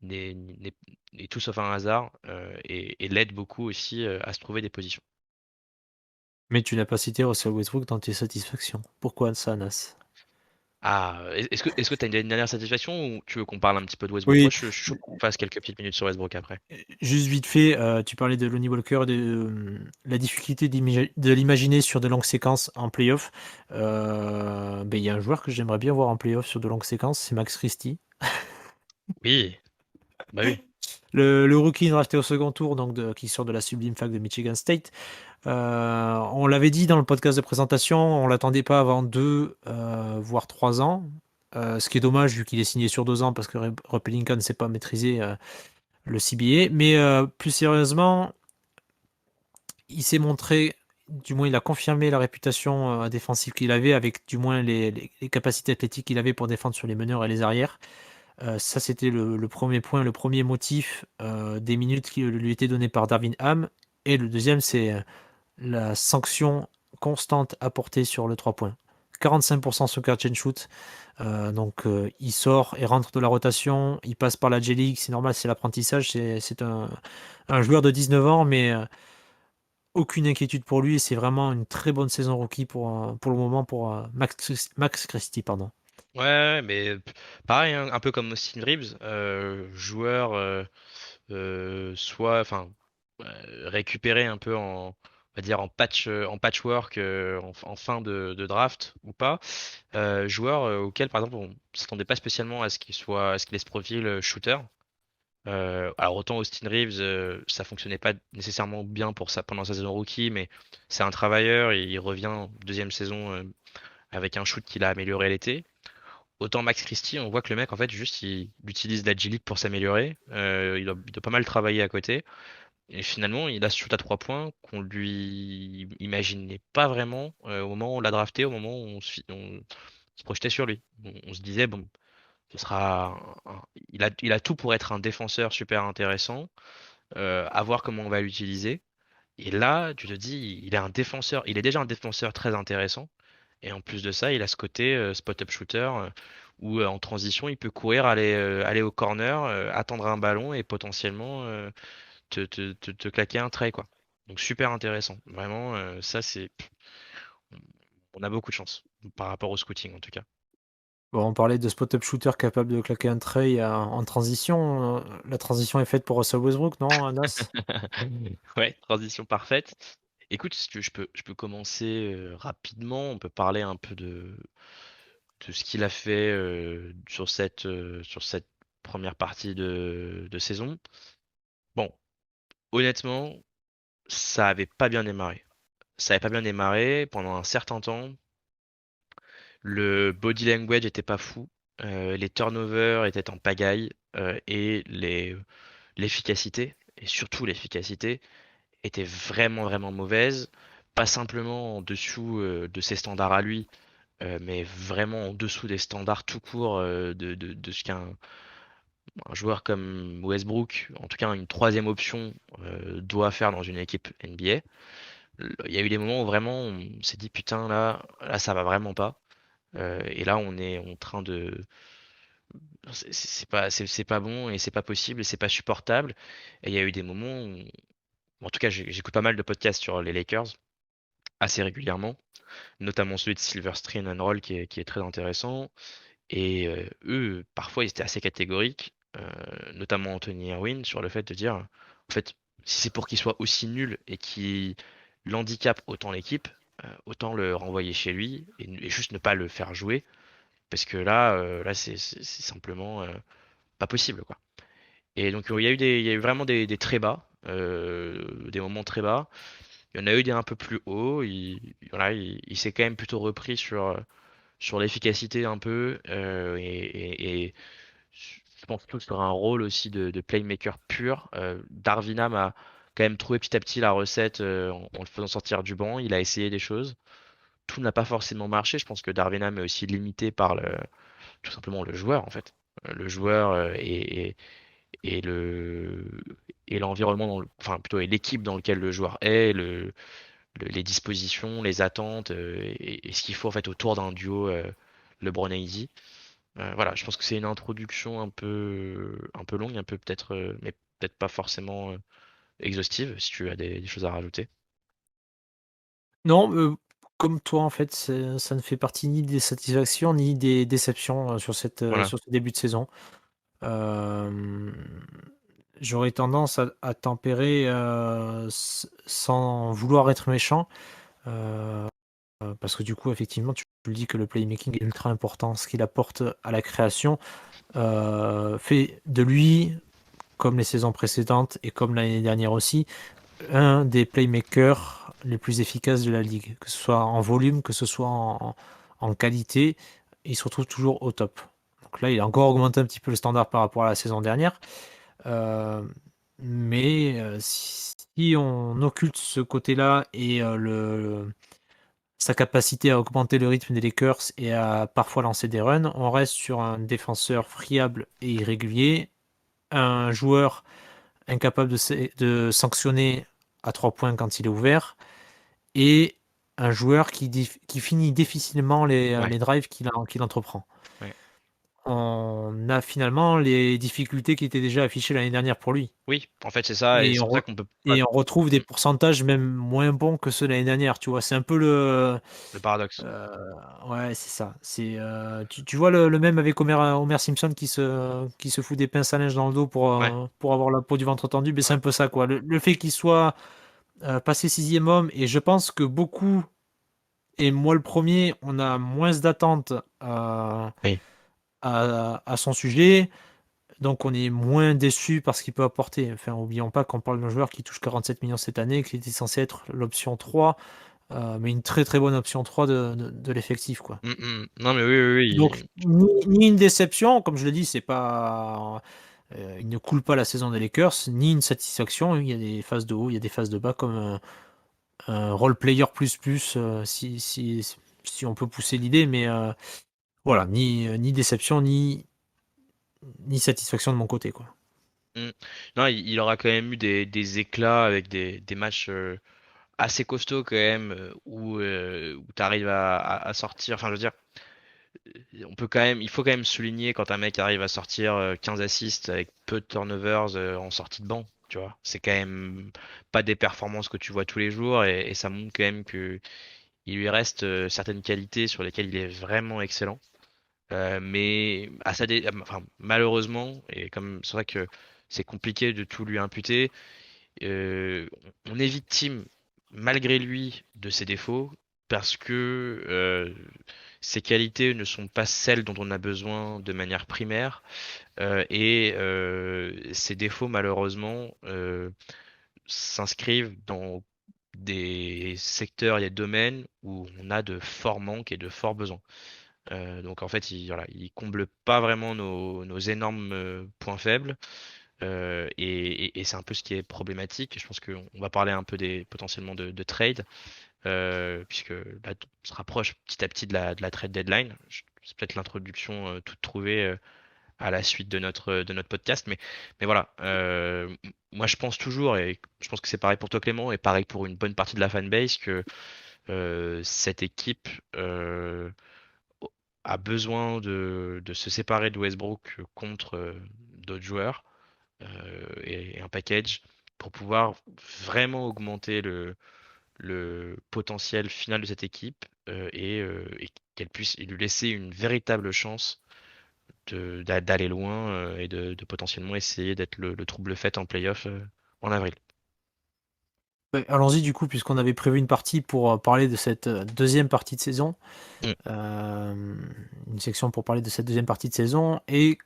est tout sauf un hasard et l'aide beaucoup aussi à se trouver des positions. Mais tu n'as pas cité Russell Westbrook dans tes satisfactions. Pourquoi ça, Nas? Ah, est-ce que tu as une dernière satisfaction ou tu veux qu'on parle un petit peu de Westbrook? Moi, Oui, je suis chaud qu'on fasse quelques petites minutes sur Westbrook après. juste vite fait, tu parlais de Lonnie Walker, de la difficulté de l'imaginer sur de longues séquences en playoff. Ben, il y a un joueur que j'aimerais bien voir en playoff sur de longues séquences, c'est Max Christie. Oui, bah oui. Le rookie drafté au second tour, donc qui sort de la sublime fac de Michigan State. On l'avait dit dans le podcast de présentation, on l'attendait pas avant 2 voire 3 ans. Ce qui est dommage vu qu'il est signé sur 2 ans parce que Rob Pelinka ne sait pas maîtriser le CBA. Mais plus sérieusement, il s'est montré, du moins il a confirmé la réputation défensive qu'il avait avec du moins les capacités athlétiques qu'il avait pour défendre sur les meneurs et les arrières. Ça, c'était le premier point, le premier motif des minutes qui lui étaient données par Darvin Ham. Et le deuxième, c'est la sanction constante apportée sur le 3 points. 45% sur catch and shoot. Donc il sort et rentre de la rotation, il passe par la J-League, c'est normal, c'est l'apprentissage, c'est un joueur de 19 ans, mais aucune inquiétude pour lui, et c'est vraiment une très bonne saison rookie pour le moment pour Max Christie, pardon. Ouais, ouais, mais pareil, hein, un peu comme Austin Reeves, joueur soit, enfin, récupéré un peu en, on va dire en patchwork en fin de draft ou pas. Joueur auquel par exemple on s'attendait pas spécialement à ce qu'il ait ce profil shooter. Alors autant Austin Reeves, ça fonctionnait pas nécessairement bien pour ça pendant sa saison rookie, mais c'est un travailleur, il revient deuxième saison avec un shoot qu'il a amélioré l'été. Autant Max Christie, on voit que le mec en fait juste il utilise l'agility pour s'améliorer. Il doit pas mal travailler à côté. Et finalement, il a ce shoot à 3 points qu'on lui imaginait pas vraiment au moment où on l'a drafté, au moment où on se projetait sur lui. On se disait, bon, ce sera il a tout pour être un défenseur super intéressant, à voir comment on va l'utiliser. Et là, tu te dis, il est un défenseur, il est déjà un défenseur très intéressant. Et en plus de ça, il a ce côté spot-up shooter où en transition, il peut courir, aller au corner, attendre un ballon et potentiellement te claquer un trait, quoi. Donc super intéressant. Vraiment, ça c'est. On a beaucoup de chance par rapport au scouting en tout cas. Bon, on parlait de spot-up shooter capable de claquer un trait en transition. La transition est faite pour Russell Westbrook, non, Anas? Ouais, transition parfaite. Écoute, si tu veux, je peux commencer rapidement. On peut parler un peu de ce qu'il a fait sur cette première partie de saison. Bon, honnêtement, ça avait pas bien démarré. Ça avait pas bien démarré pendant un certain temps. Le body language était pas fou. Les turnovers étaient en pagaille. Et l'efficacité, et surtout l'efficacité, était vraiment vraiment mauvaise. Pas simplement en dessous de ses standards à lui, mais vraiment en dessous des standards tout court de ce qu'un un joueur comme Westbrook, en tout cas une troisième option, doit faire dans une équipe NBA. Il y a eu des moments où vraiment on s'est dit putain là ça va vraiment pas. Et là on est en train de c'est pas bon et c'est pas possible et c'est pas supportable. Et il y a eu des moments où, en tout cas j'écoute pas mal de podcasts sur les Lakers assez régulièrement, notamment celui de Silver Screen and Roll qui est très intéressant. Et eux, parfois, ils étaient assez catégoriques, notamment Anthony Irwin, sur le fait de dire, en fait, si c'est pour qu'il soit aussi nul et qu'il l'handicape autant l'équipe, autant le renvoyer chez lui et juste ne pas le faire jouer, parce que là, c'est simplement pas possible, quoi. Et donc, il y a eu vraiment des très bas, des moments très bas. Il y en a eu des un peu plus hauts. Voilà, il s'est quand même plutôt repris sur l'efficacité un peu et je pense plutôt sur un rôle aussi de playmaker pur. Darvinham a quand même trouvé petit à petit la recette en le faisant sortir du banc. Il a essayé des choses. Tout n'a pas forcément marché. Je pense que Darvinham est aussi limité par tout simplement le joueur en fait. Le joueur et et l'environnement enfin plutôt et l'équipe dans lequel le joueur est, les dispositions, les attentes et ce qu'il faut en fait autour d'un duo LeBron et AD. Voilà, je pense que c'est une introduction un peu longue, un peu peut-être, mais peut-être pas forcément exhaustive, si tu as des choses à rajouter. Non, comme toi, en fait, ça ne fait partie ni des satisfactions ni des déceptions, Voilà. sur ce début de saison. Hem, J'aurais tendance à tempérer, sans vouloir être méchant, heu, parce que du coup, effectivement, tu le dis que le playmaking est ultra important. Ce qu'il apporte à la création, fait de lui, comme les saisons précédentes et comme l'année dernière aussi, un des playmakers les plus efficaces de la ligue, que ce soit en volume, que ce soit en qualité, il se retrouve toujours au top. Donc là, il a encore augmenté un petit peu le standard par rapport à la saison dernière. Euh, mais si on occulte ce côté-là et sa capacité à augmenter le rythme des Lakers et à parfois lancer des runs, on reste sur un défenseur friable et irrégulier, un joueur incapable de sanctionner à 3 points quand il est ouvert, et un joueur qui finit difficilement Ouais, les drives qu'il entreprend. ouais. On a finalement les difficultés qui étaient déjà affichées l'année dernière pour lui. Oui, en fait, c'est ça, et Et c'est on, pour ça re- qu'on peut pas. et on retrouve des Mm, pourcentages même moins bons que ceux de l'année dernière, tu vois. C'est un peu le paradoxe. euh, ouais, c'est ça. Tu vois le même avec Homer Simpson qui se fout des pinces à linge dans le dos Ouais, pour avoir la peau du ventre tendu, mais c'est ouais, un peu ça, quoi. Le fait qu'il soit passer sixième homme, et je pense que beaucoup, et moi le premier, on a moins d'attentes Oui. à son sujet, donc on est moins déçu par ce qu'il peut apporter. Enfin, oublions pas qu'on parle d'un joueur qui touche 47 millions cette année, qui était censé être l'option 3, mais une très très bonne option 3 de l'effectif, quoi. Non, mais oui, oui, Donc, oui. ni une déception, comme je le dis, c'est pas, il ne coule pas la saison des Lakers, ni une satisfaction. Il y a des phases de haut, il y a des phases de bas, comme un role player plus, si on peut pousser l'idée, mais voilà, ni déception, ni satisfaction de mon côté, quoi. Non, il aura quand même eu des éclats avec des matchs assez costauds quand même, où tu arrives à sortir. Enfin, je veux dire, il faut quand même souligner quand un mec arrive à sortir 15 assists avec peu de turnovers en sortie de banc. Tu vois, c'est quand même pas des performances que tu vois tous les jours et ça montre quand même que il lui reste certaines qualités sur lesquelles il est vraiment excellent. Mais enfin, malheureusement, et comme c'est vrai que c'est compliqué de tout lui imputer, on est victime, malgré lui, de ses défauts, parce que ses qualités ne sont pas celles dont on a besoin de manière primaire, et ses défauts, malheureusement, s'inscrivent dans des secteurs et des domaines où on a de forts manques et de forts besoins. Donc en fait, voilà, il comble pas vraiment nos énormes points faibles. Et c'est un peu ce qui est problématique. Je pense qu'on va parler un peu potentiellement de trade, puisque là, on se rapproche petit à petit de la trade deadline. C'est peut-être l'introduction toute trouvée à la suite de notre podcast, mais voilà. Moi, je pense toujours, et je pense que c'est pareil pour toi, Clément, et pareil pour une bonne partie de la fanbase, que cette équipe a besoin de se séparer de Westbrook contre d'autres joueurs et un package pour pouvoir vraiment augmenter le potentiel final de cette équipe et qu'elle puisse lui laisser une véritable chance d'aller loin et de potentiellement essayer d'être le trouble fait en playoff en avril. Ouais, allons-y du coup, puisqu'on avait prévu une partie pour parler de cette deuxième partie de saison, Mm. euh, une section pour parler de cette deuxième partie de saison, et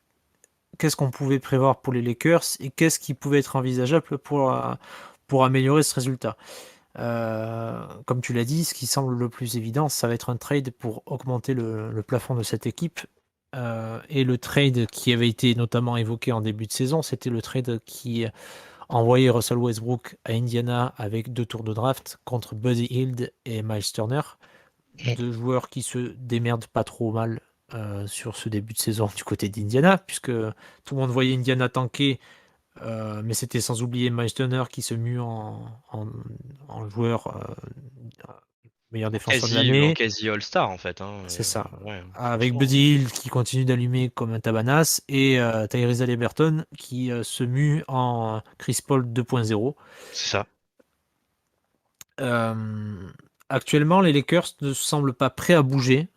qu'est-ce qu'on pouvait prévoir pour les Lakers et qu'est-ce qui pouvait être envisageable pour améliorer ce résultat. Comme tu l'as dit, ce qui semble le plus évident, ça va être un trade pour augmenter le plafond de cette équipe. Et le trade qui avait été notamment évoqué en début de saison, c'était le trade qui envoyait Russell Westbrook à Indiana avec 2 tours de draft contre Buddy Hield et Miles Turner, 2 joueurs qui se démerdent pas trop mal sur ce début de saison du côté d'Indiana, puisque tout le monde voyait Indiana tanker, mais c'était sans oublier Miles Turner qui se mue en joueur meilleur défenseur de En l'année. quasi All-Star en fait, hein, C'est ça. ouais, Avec franchement, Buddy Hield qui continue d'allumer comme un tabanas et Tyrese Haliburton qui se mue en Chris Paul 2.0. c'est ça. Euh, Actuellement, les Lakers ne semblent pas prêts à bouger.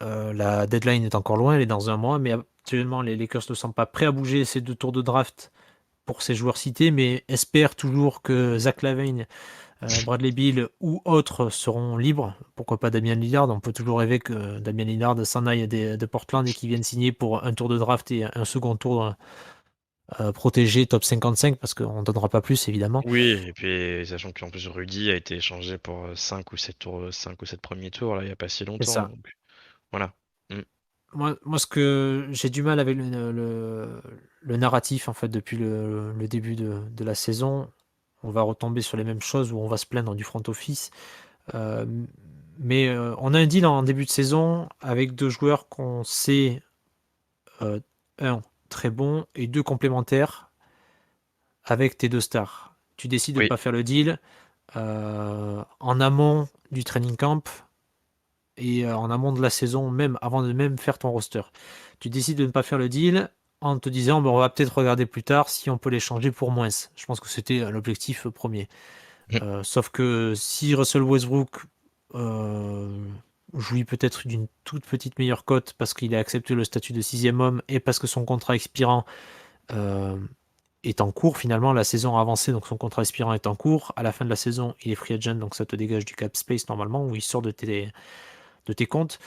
La deadline est encore loin, elle est dans un mois, mais actuellement, les Lakers ne semblent pas prêts à bouger ces 2 tours de draft pour ces joueurs cités, mais espèrent toujours que Zach LaVine, Bradley Beal ou autres seront libres. Pourquoi pas Damian Lillard? On peut toujours rêver que Damian Lillard s'en aille de Portland et qu'il vienne signer pour un tour de draft et un second tour protégé top 55, parce qu'on ne donnera pas plus, évidemment. Oui, et puis sachant qu'en plus Rudy a été échangé pour 5 ou 7 tours, 5 ou 7 premiers tours là, il n'y a pas si C'est longtemps. ça. Donc, voilà. Mm. Moi, ce que j'ai du mal avec le narratif, en fait, depuis le début de la saison, on va retomber sur les mêmes choses où on va se plaindre du front office. Euh, mais on a un deal en début de saison avec 2 joueurs qu'on sait, euh, un, très bon, et 2 complémentaires avec tes 2 stars. Tu décides de ne Oui, pas faire le deal en amont du training camp et en amont de la saison, même avant de même faire ton roster. Tu décides de ne pas faire le deal en te disant, bon, on va peut-être regarder plus tard si on peut les changer pour moins. Je pense que c'était l'objectif premier. Mm. Sauf que si Russell Westbrook euh, jouit peut-être d'une toute petite meilleure cote parce qu'il a accepté le statut de sixième homme et parce que son contrat expirant euh, est en cours. Finalement, la saison a avancé, donc son contrat aspirant est en cours. À la fin de la saison, il est free agent, donc ça te dégage du cap space normalement, où il sort de tes comptes.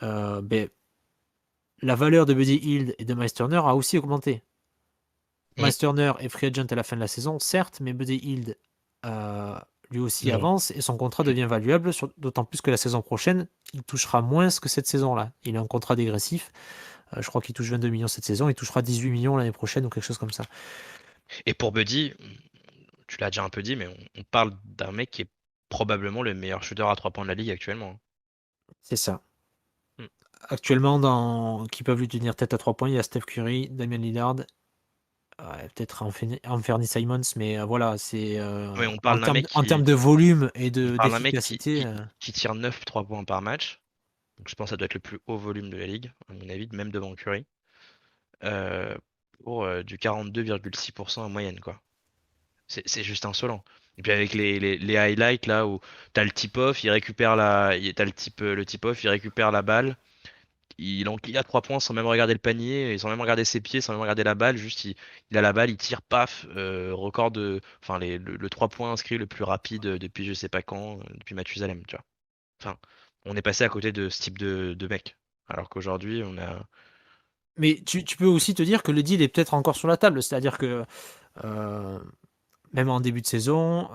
Ben, la valeur de Buddy Hield et de Miles Turner a aussi augmenté. Mm. Miles Turner est free agent à la fin de la saison, certes, mais Buddy Hield lui aussi Non. avance et son contrat devient valuable, d'autant plus que la saison prochaine, il touchera moins que cette saison-là. Il a un contrat dégressif. Je crois qu'il touche 22 millions cette saison, il touchera 18 millions l'année prochaine ou quelque chose comme ça. Et pour Buddy, tu l'as déjà un peu dit, mais on parle d'un mec qui est probablement le meilleur shooter à 3 points de la ligue actuellement. C'est ça. Mm. Actuellement, qui peuvent lui tenir tête à 3 points, il y a Steph Curry, Damian Lillard, peut-être Anthony Simons, mais voilà, c'est Ouais, on en parle d'un termes, mec en termes de volume et on parle d'un mec d'efficacité. qui tire 9 3 points par match. Donc je pense que ça doit être le plus haut volume de la ligue, à mon avis, même devant Curry. euh, pour du 42,6% en moyenne, quoi. C'est juste insolent. Et puis avec les highlights là où t'as le tip-off, il récupère t'as le tip-off, il récupère la balle, il a 3 points sans même regarder le panier, et sans même regarder ses pieds, sans même regarder la balle, juste il a la balle, il tire, paf, record enfin le 3 points inscrit le plus rapide depuis je sais pas quand, depuis Mathusalem, tu vois. Enfin, on est passé à côté de ce type de mec. Alors qu'aujourd'hui, on a. Mais tu peux aussi te dire que le deal est peut-être encore sur la table, c'est-à-dire que euh, même en début de saison,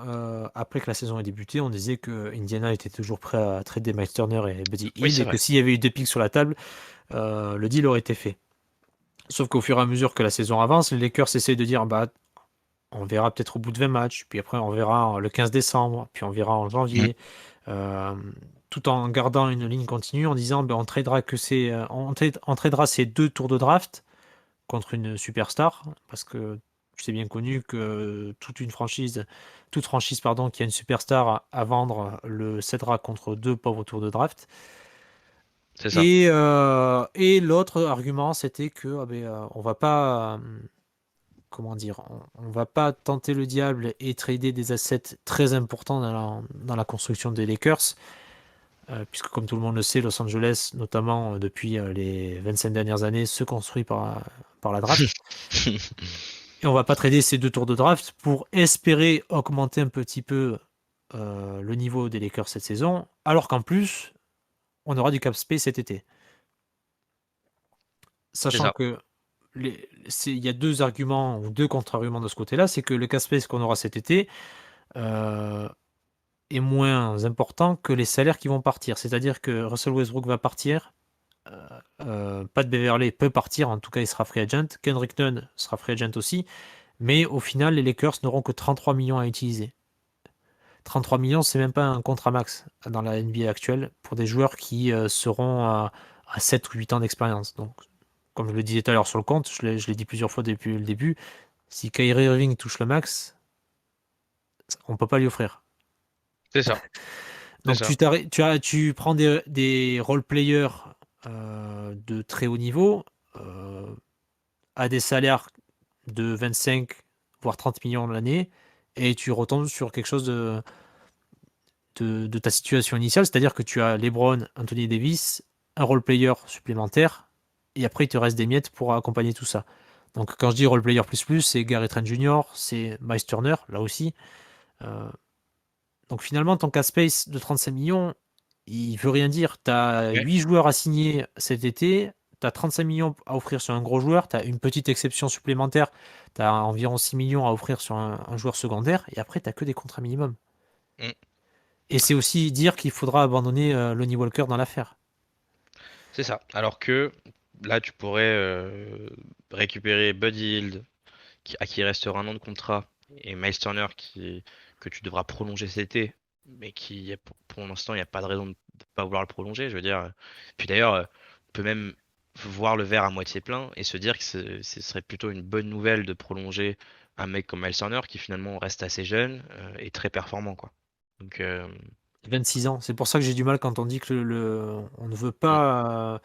après que la saison ait débuté, on disait que Indiana était toujours prêt à trader Miles Turner et Buddy Oui, Hield c'est et que vrai. s'il y avait eu 2 picks sur la table, le deal aurait été fait. Sauf qu'au fur et à mesure que la saison avance, les Lakers essayent de dire bah, on verra peut-être au bout de 20 matchs, puis après on verra le 15 décembre, puis on verra en Mm. janvier, euh, tout en gardant une ligne continue en disant ben, on tradera ces 2 tours de draft contre une superstar, parce que c'est bien connu que toute franchise pardon, qui a une superstar à vendre le cédera contre 2 pauvres tours de draft. C'est ça. Et l'autre argument, c'était que on va pas, comment dire, on va pas tenter le diable et trader des assets très importants dans la construction des Lakers, puisque comme tout le monde le sait, Los Angeles, notamment depuis les 25 dernières années, se construit par la draft. Et on va pas trader ces 2 tours de draft pour espérer augmenter un petit peu le niveau des Lakers cette saison, alors qu'en plus, on aura du cap space cet été. C'est Sachant ça. que il y a 2 arguments ou 2 contre-arguments de ce côté-là, c'est que le cap space qu'on aura cet été euh, est moins important que les salaires qui vont partir. C'est-à-dire que Russell Westbrook va partir, Pat Beverley peut partir, en tout cas il sera free agent, Kendrick Nunn sera free agent aussi, mais au final les Lakers n'auront que 33 millions à utiliser. 33 millions, c'est même pas un contrat max dans la NBA actuelle pour des joueurs qui seront à 7 ou 8 ans d'expérience. Donc, comme je le disais tout à l'heure sur le compte, je l'ai dit plusieurs fois depuis le début, si Kyrie Irving touche le max, on peut pas lui offrir. C'est ça. C'est Donc ça. tu prends des role players de très haut niveau euh, à des salaires de 25 voire 30 millions l'année et tu retombes sur quelque chose de ta situation initiale, c'est-à-dire que tu as LeBron, Anthony Davis, un role player supplémentaire et après il te reste des miettes pour accompagner tout ça. Donc quand je dis role player plus, c'est Gary Trent Jr., c'est Miles Turner, là aussi. Euh, donc finalement, ton cap space de 35 millions, il veut rien dire. Tu as Ouais. 8 joueurs à signer cet été, tu as 35 millions à offrir sur un gros joueur, tu as une petite exception supplémentaire, tu as environ 6 millions à offrir sur un joueur secondaire, et après, tu que des contrats minimum. Mm. Et c'est aussi dire qu'il faudra abandonner Lonnie Walker dans l'affaire. C'est ça. Alors que là, tu pourrais récupérer Buddy Hield, à qui il restera un an de contrat, et Miles Turner que tu devras prolonger cet été, mais pour l'instant, il n'y a pas de raison de ne pas vouloir le prolonger. Je veux dire. Puis d'ailleurs, on peut même voir le verre à moitié plein et se dire que ce serait plutôt une bonne nouvelle de prolonger un mec comme Miles Turner qui finalement reste assez jeune et très performant, quoi. Donc, 26 ans. C'est pour ça que j'ai du mal quand on dit que on ne veut mm, pas,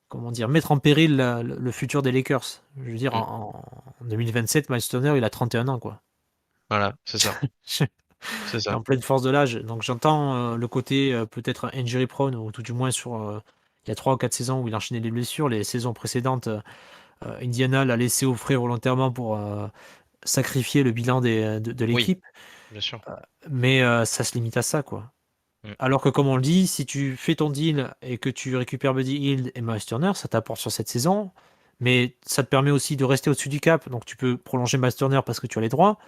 comment dire, mettre en péril le futur des Lakers. Je veux dire, mm. en 2027, Miles Turner, il a 31 ans, quoi. Voilà, c'est ça. C'est Et ça. en pleine force de l'âge. Donc j'entends le côté peut-être injury prone, ou tout du moins il y a 3 ou 4 saisons où il enchaînait les blessures. Les saisons précédentes, Indiana l'a laissé offrir volontairement pour sacrifier le bilan de Oui, l'équipe, bien sûr. mais ça se limite à ça, quoi. Mm. Alors que comme on le dit, si tu fais ton deal et que tu récupères Buddy Hield et Miles Turner, ça t'apporte sur cette saison, mais ça te permet aussi de rester au-dessus du cap, donc tu peux prolonger Miles Turner parce que tu as les droits.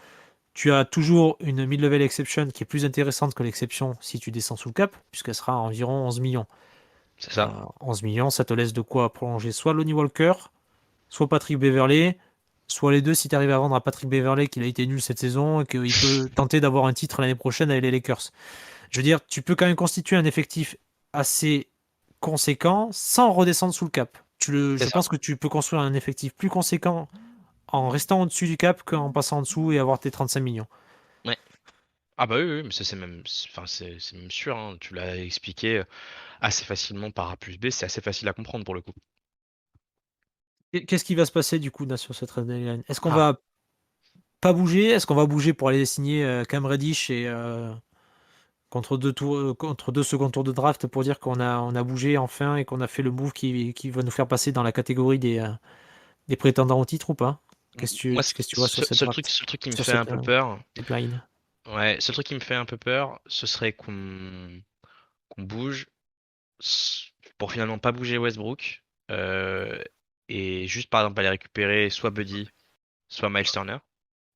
Tu as toujours une mid-level exception qui est plus intéressante que l'exception si tu descends sous le cap, puisqu'elle sera à environ 11 millions. C'est ça. 11 millions, ça te laisse de quoi prolonger soit Lonnie Walker, soit Patrick Beverley, soit les deux si tu arrives à vendre à Patrick Beverley qu'il a été nul cette saison et qu'il peut tenter d'avoir un titre l'année prochaine avec les Lakers. Je veux dire, tu peux quand même constituer un effectif assez conséquent sans redescendre sous le cap. C'est Je ça. pense que tu peux construire un effectif plus conséquent en restant au-dessus du cap qu'en passant en dessous et avoir tes 35 millions. Ouais. Ah bah oui, oui, mais ça c'est même, enfin c'est même sûr, hein. Tu l'as expliqué assez facilement par A plus B, c'est assez facile à comprendre pour le coup. Qu'est-ce qui va se passer du coup là, sur cette trade deadline? Est-ce qu'on Ah, va pas bouger? Est-ce qu'on va bouger pour aller signer Cam Reddish et contre deux tours, contre deux second tours de draft pour dire on a bougé enfin et qu'on a fait le move qui va nous faire passer dans la catégorie des prétendants au titre ou pas? moi, Qu'est-ce que tu vois sur cette draft? seul truc qui me Sur fait un cette peu peur, deadline? ouais, seul truc qui me fait un peu peur, ce serait qu'on bouge pour finalement pas bouger Westbrook et juste par exemple aller récupérer soit Buddy, soit Miles Turner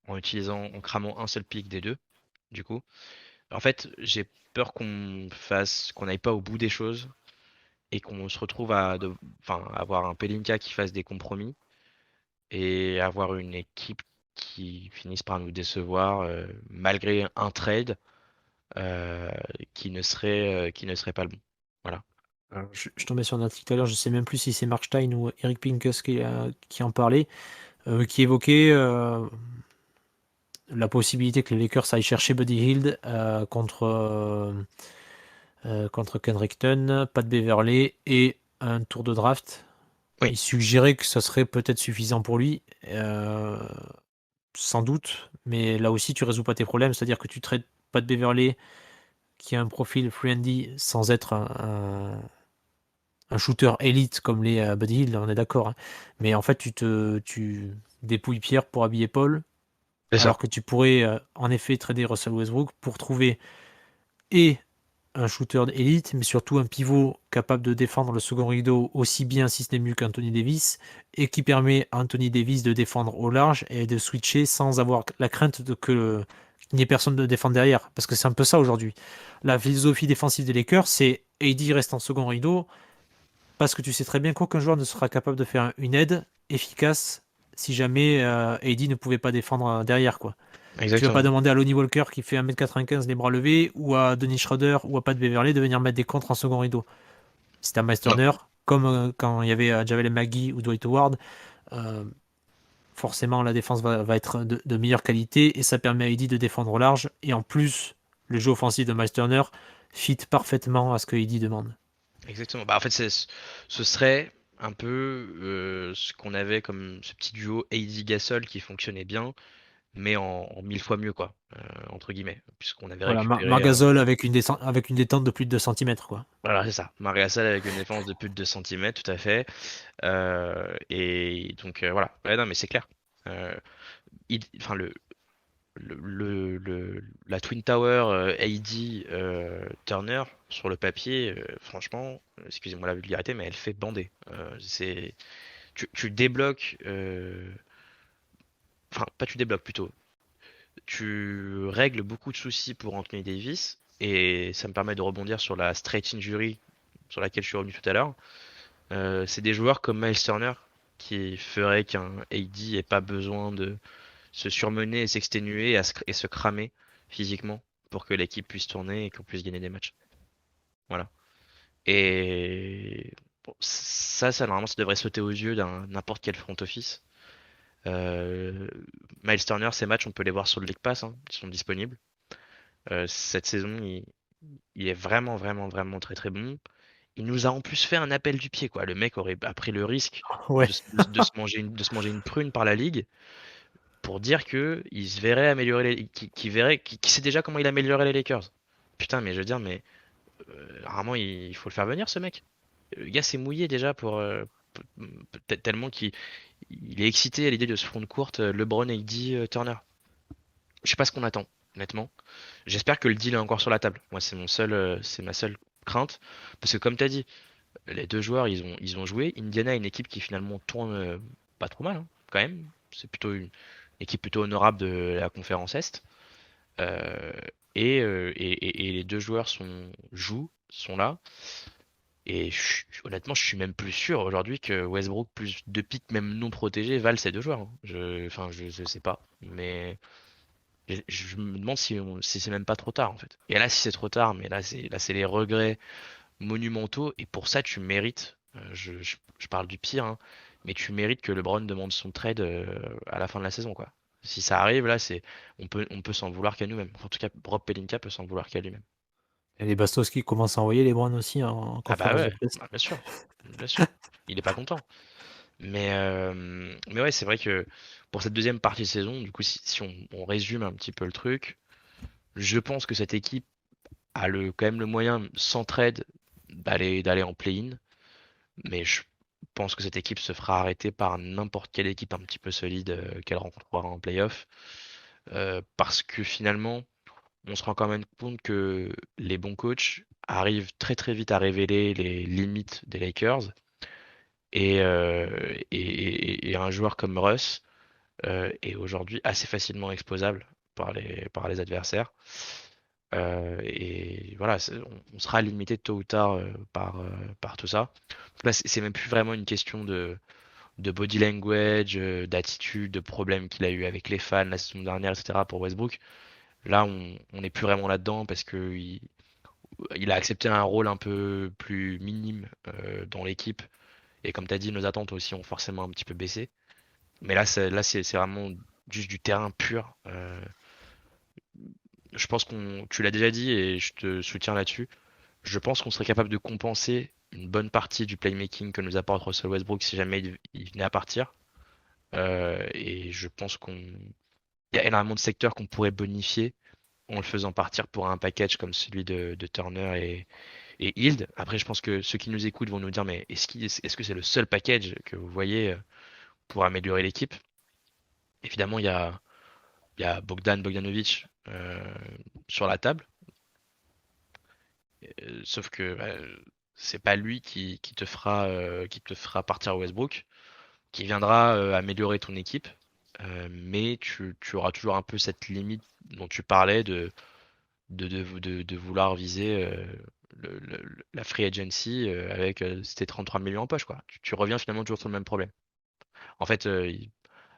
en cramant un seul pick des deux. Du coup, en fait, j'ai peur qu'on n'aille pas au bout des choses et qu'on se retrouve enfin, avoir un Pelinka qui fasse des compromis et avoir une équipe qui finisse par nous décevoir malgré un trade euh, qui ne serait pas le bon. Voilà. Alors, je tombais sur un article tout à l'heure, je sais même plus si c'est Mark Stein ou Eric Pincus qui en parlait, qui évoquait la possibilité que les Lakers aillent chercher Buddy Hield contre Kendrickton, Pat Beverley et un tour de draft. Oui, Il suggérait que ça serait peut-être suffisant pour lui, euh, sans doute, mais là aussi tu résous pas tes problèmes, c'est-à-dire que tu traites Pat Beverley qui a un profil friendly sans être un shooter élite comme les Buddy Hield, on est d'accord, hein. Mais en fait tu dépouilles Pierre pour habiller Paul, c'est alors ça. que tu pourrais en effet trader Russell Westbrook pour trouver et un shooter d'élite, mais surtout un pivot capable de défendre le second rideau aussi bien, si ce n'est mieux qu'Anthony Davis, et qui permet à Anthony Davis de défendre au large et de switcher sans avoir la crainte qu'il n'y ait personne de défendre derrière. Parce que c'est un peu ça aujourd'hui. La philosophie défensive des Lakers, c'est AD reste en second rideau, parce que tu sais très bien qu'aucun joueur ne sera capable de faire une aide efficace si jamais AD ne pouvait pas défendre derrière, quoi. Tu vas pas Exactement. demander à Lonnie Walker qui fait 1m95 les bras levés ou à Dennis Schroeder ou à Pat Beverley de venir mettre des contres en second rideau. Si t'as Miles Non, Turner, comme quand il y avait Javel McGee ou Dwight Howard, euh, forcément la défense va être de meilleure qualité et ça permet à Eddie de défendre au large. Et en plus, le jeu offensif de Miles Turner fit parfaitement à ce que Eddie demande. exactement. Bah, en fait, ce serait un peu ce qu'on avait comme ce petit duo AD Gasol qui fonctionnait bien, mais en mille fois mieux, quoi, entre guillemets, puisqu'on avait Voilà, récupéré Margasol avec une détente de plus de 2 centimètres, quoi. voilà, c'est ça. Maria Gasol avec une défense de plus de 2 cm, tout à fait. Et donc, voilà. Ouais, non, mais c'est clair. Euh, enfin, la Twin Tower AD Turner sur le papier, franchement, excusez-moi la vulgarité, mais elle fait bander. Tu débloques, enfin pas tu débloques plutôt, tu règles beaucoup de soucis pour Anthony Davis et ça me permet de rebondir sur la straight injury sur laquelle je suis revenu tout à l'heure. C'est des joueurs comme Miles Turner qui feraient qu'un AD ait pas besoin de se surmener et s'exténuer et se cramer physiquement pour que l'équipe puisse tourner et qu'on puisse gagner des matchs. Voilà. Et bon, normalement, ça devrait sauter aux yeux d'un n'importe quel front office. Euh, Miles Turner, ces matchs, on peut les voir sur le League Pass, hein, ils sont disponibles. Cette saison, il est vraiment, vraiment, vraiment très, très bon. Il nous a en plus fait un appel du pied, quoi. Le mec a pris le risque Ouais. de se manger une prune par la ligue pour dire que il se verrait améliorer qu'il verrait, qu'il sait déjà comment il améliorait les Lakers. Putain, mais je veux dire, mais rarement il faut le faire venir ce mec. Le gars s'est mouillé déjà pour tellement qu'il il est excité à l'idée de ce front de courte LeBron, AD, Turner. Je sais pas ce qu'on attend, honnêtement. J'espère que le deal est encore sur la table. Moi, c'est ma seule crainte. Parce que comme tu as dit, les deux joueurs, ils ont joué. Indiana est une équipe qui finalement tourne pas trop mal, hein, quand même. C'est plutôt une équipe plutôt honorable de la conférence Est. Euh, et les deux joueurs sont là. Et honnêtement, je suis même plus sûr aujourd'hui que Westbrook plus deux pics, même non protégés, valent ces deux joueurs, hein. Enfin, je sais pas. Mais je me demande si c'est même pas trop tard en fait. Et là, si c'est trop tard, mais là c'est les regrets monumentaux. Et pour ça, tu mérites. Je parle du pire, hein, mais tu mérites que LeBron demande son trade à la fin de la saison, quoi. Si ça arrive, là, on peut s'en vouloir qu'à nous-mêmes. En tout cas, Rob Pelinka peut s'en vouloir qu'à lui-même. Et les Bastos qui commencent à envoyer les Browns aussi en Ah bah conférence de ouais, presse. bah bien sûr, bien sûr. Il est pas content. Mais ouais, c'est vrai que pour cette deuxième partie de saison, du coup, si on résume un petit peu le truc, je pense que cette équipe a quand même le moyen, sans trade, d'aller en play-in. Mais je pense que cette équipe se fera arrêter par n'importe quelle équipe un petit peu solide qu'elle rencontrera en playoff. Parce que finalement, on se rend quand même compte que les bons coachs arrivent très très vite à révéler les limites des Lakers. Et un joueur comme Russ est aujourd'hui assez facilement exposable par les adversaires. Et voilà, on sera limité tôt ou tard par tout ça. Là, c'est même plus vraiment une question de body language, d'attitude, de problèmes qu'il a eu avec les fans la saison dernière, etc. pour Westbrook. Là, on n'est plus vraiment là-dedans parce que il a accepté un rôle un peu plus minime dans l'équipe. Et comme tu as dit, nos attentes aussi ont forcément un petit peu baissé. Mais là, c'est vraiment juste du terrain pur. Je pense tu l'as déjà dit et je te soutiens là-dessus. Je pense qu'on serait capable de compenser une bonne partie du playmaking que nous apporte Russell Westbrook si jamais il venait à partir. Et je pense il y a énormément de secteurs qu'on pourrait bonifier en le faisant partir pour un package comme celui de Turner et Hield. Après, je pense que ceux qui nous écoutent vont nous dire, mais est-ce que c'est le seul package que vous voyez pour améliorer l'équipe? Évidemment, il y a Bogdanovic sur la table. Sauf que c'est pas lui qui te fera partir Westbrook, qui viendra améliorer ton équipe. Mais tu auras toujours un peu cette limite dont tu parlais de vouloir viser la free agency avec tes 33 millions en poche, quoi. Tu reviens finalement toujours sur le même problème. En fait,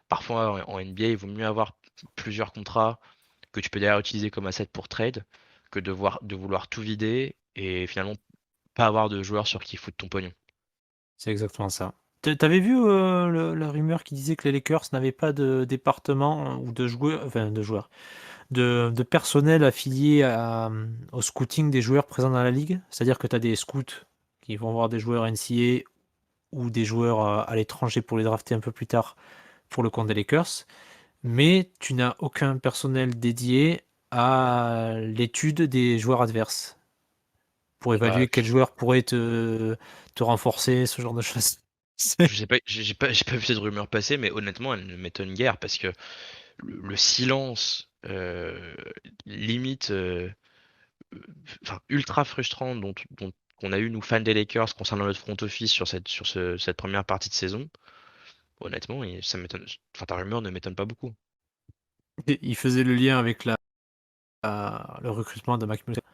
parfois en NBA, il vaut mieux avoir plusieurs contrats que tu peux d'ailleurs utiliser comme asset pour trade que de vouloir tout vider et finalement pas avoir de joueurs sur qui foutre ton pognon. C'est exactement ça. T'avais vu la rumeur qui disait que les Lakers n'avaient pas de département ou de joueurs, enfin de joueurs, de personnel affilié au scouting des joueurs présents dans la ligue? C'est-à-dire que tu as des scouts qui vont voir des joueurs NCAA ou des joueurs à l'étranger pour les drafter un peu plus tard pour le compte des Lakers, mais tu n'as aucun personnel dédié à l'étude des joueurs adverses pour Bah, évaluer quel joueur pourrait te renforcer, ce genre de choses. je sais pas, j'ai pas vu cette rumeur passer, mais honnêtement, elle ne m'étonne guère parce que le silence limite, enfin ultra frustrant qu'on a eu nous fans des Lakers concernant notre front office sur cette première partie de saison. Honnêtement, ça m'étonne. Enfin, ta rumeur ne m'étonne pas beaucoup. Il faisait le lien avec le recrutement de Mike Muscala.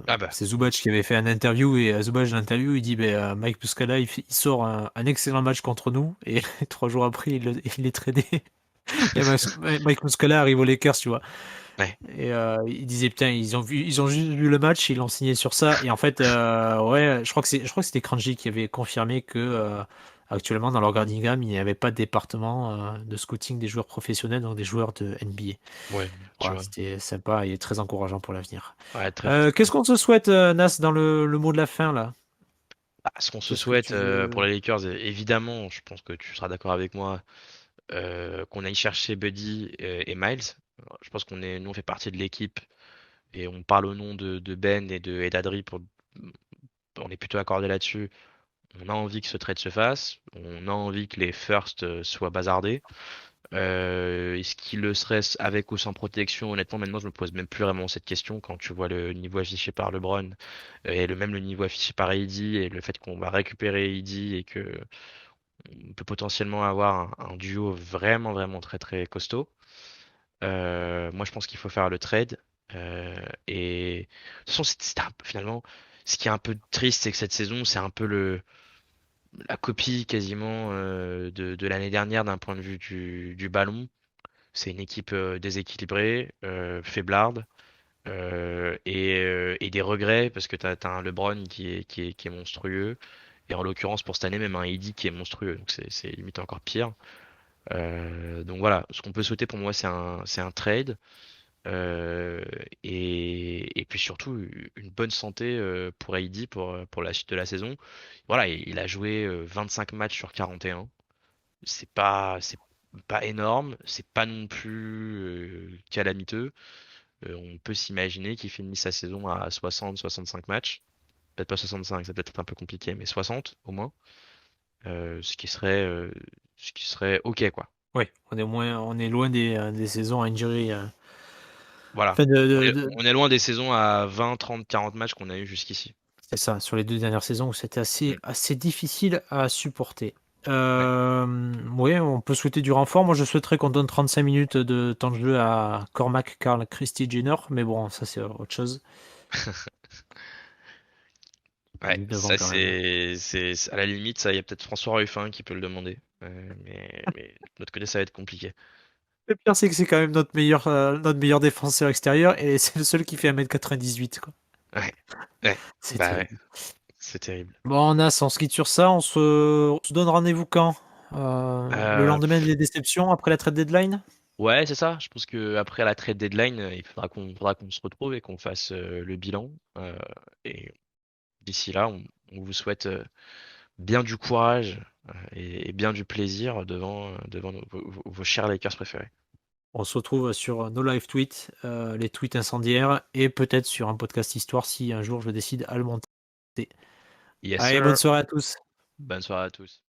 Ah bah, C'est Zubac qui avait fait un interview et Zubac dans l'interview il dit Mike Muscala il sort un excellent match contre nous et 3 jours après il est tradé et Mike Muscala arrive aux Lakers tu vois ouais. et il disait putain ils ont juste vu le match ils l'ont signé sur ça et en fait ouais je crois que c'était Cranji qui avait confirmé que actuellement dans l'organigramme il n'y avait pas de département de scouting des joueurs professionnels donc des joueurs de NBA. Ouais, tu Voilà, vois. c'était sympa et très encourageant pour l'avenir. Ouais, très frustrant. Qu'est-ce qu'on te souhaite, Nas, dans le mot de la fin, là? Ah, ce qu'on se Qu'est-ce que souhaite tu pour veux? les Lakers, évidemment, je pense que tu seras d'accord avec moi, qu'on aille chercher Buddy et Miles. Je pense nous on fait partie de l'équipe et on parle au nom de Ben et d'Adri on est plutôt accordé là-dessus. on a envie que ce trade se fasse, on a envie que les firsts soient bazardés. Est-ce qu'il le serait avec ou sans protection? Honnêtement, maintenant, je me pose même plus vraiment cette question quand tu vois le niveau affiché par LeBron et même le niveau affiché par AD et le fait qu'on va récupérer AD et que on peut potentiellement avoir un duo vraiment, vraiment très, très costaud. Moi, je pense qu'il faut faire le trade. Et de toute façon, finalement, ce qui est un peu triste, c'est que cette saison, c'est un peu la copie quasiment de l'année dernière d'un point de vue du ballon. C'est une équipe déséquilibrée, faiblarde, et des regrets parce que t'as un LeBron qui est monstrueux. Et en l'occurrence, pour cette année, même un AD qui est monstrueux. Donc c'est limite encore pire. Donc voilà, ce qu'on peut souhaiter pour moi, c'est un trade. Euh, et puis surtout une bonne santé pour AD pour la suite de la saison. Voilà, il a joué 25 matchs sur 41. C'est pas énorme, c'est pas non plus calamiteux. On peut s'imaginer qu'il finisse sa saison à 60-65 matchs. Peut-être pas 65, ça peut être un peu compliqué, mais 60 au moins. Ce qui serait OK, quoi. Oui, on est loin des saisons à injury. Voilà. Enfin, On est, on est loin des saisons à 20, 30, 40 matchs qu'on a eu jusqu'ici. c'est ça, sur les 2 dernières saisons où c'était Mm. assez difficile à supporter. Ouais. Oui, on peut souhaiter du renfort. Moi, je souhaiterais qu'on donne 35 minutes de temps de jeu à Cormac Karl Christie Jenner, mais bon, ça c'est autre chose. Ouais, Il est devant ça quand même. à la limite, ça, il y a peut-être François Ruffin qui peut le demander. Mais de l'autre côté, ça va être compliqué. Le pire, c'est que c'est quand même notre meilleur défenseur extérieur et c'est le seul qui fait 1,98 m, quoi. Ouais, ouais, C'est bah ouais, terrible. c'est terrible. Bon, Nas, on se quitte sur ça. On se donne rendez-vous quand? Le Euh, lendemain des déceptions, après la trade deadline? ouais, c'est ça. Je pense que après la trade deadline, il faudra qu'on se retrouve et qu'on fasse le bilan. Et d'ici là, on vous souhaite bien du courage et bien du plaisir devant vos chers Lakers préférés. On se retrouve sur nos live tweets, les tweets incendiaires, et peut-être sur un podcast histoire si un jour je décide à le monter. Yes, Allez, bonne sir. soirée à tous. Bonne soirée à tous.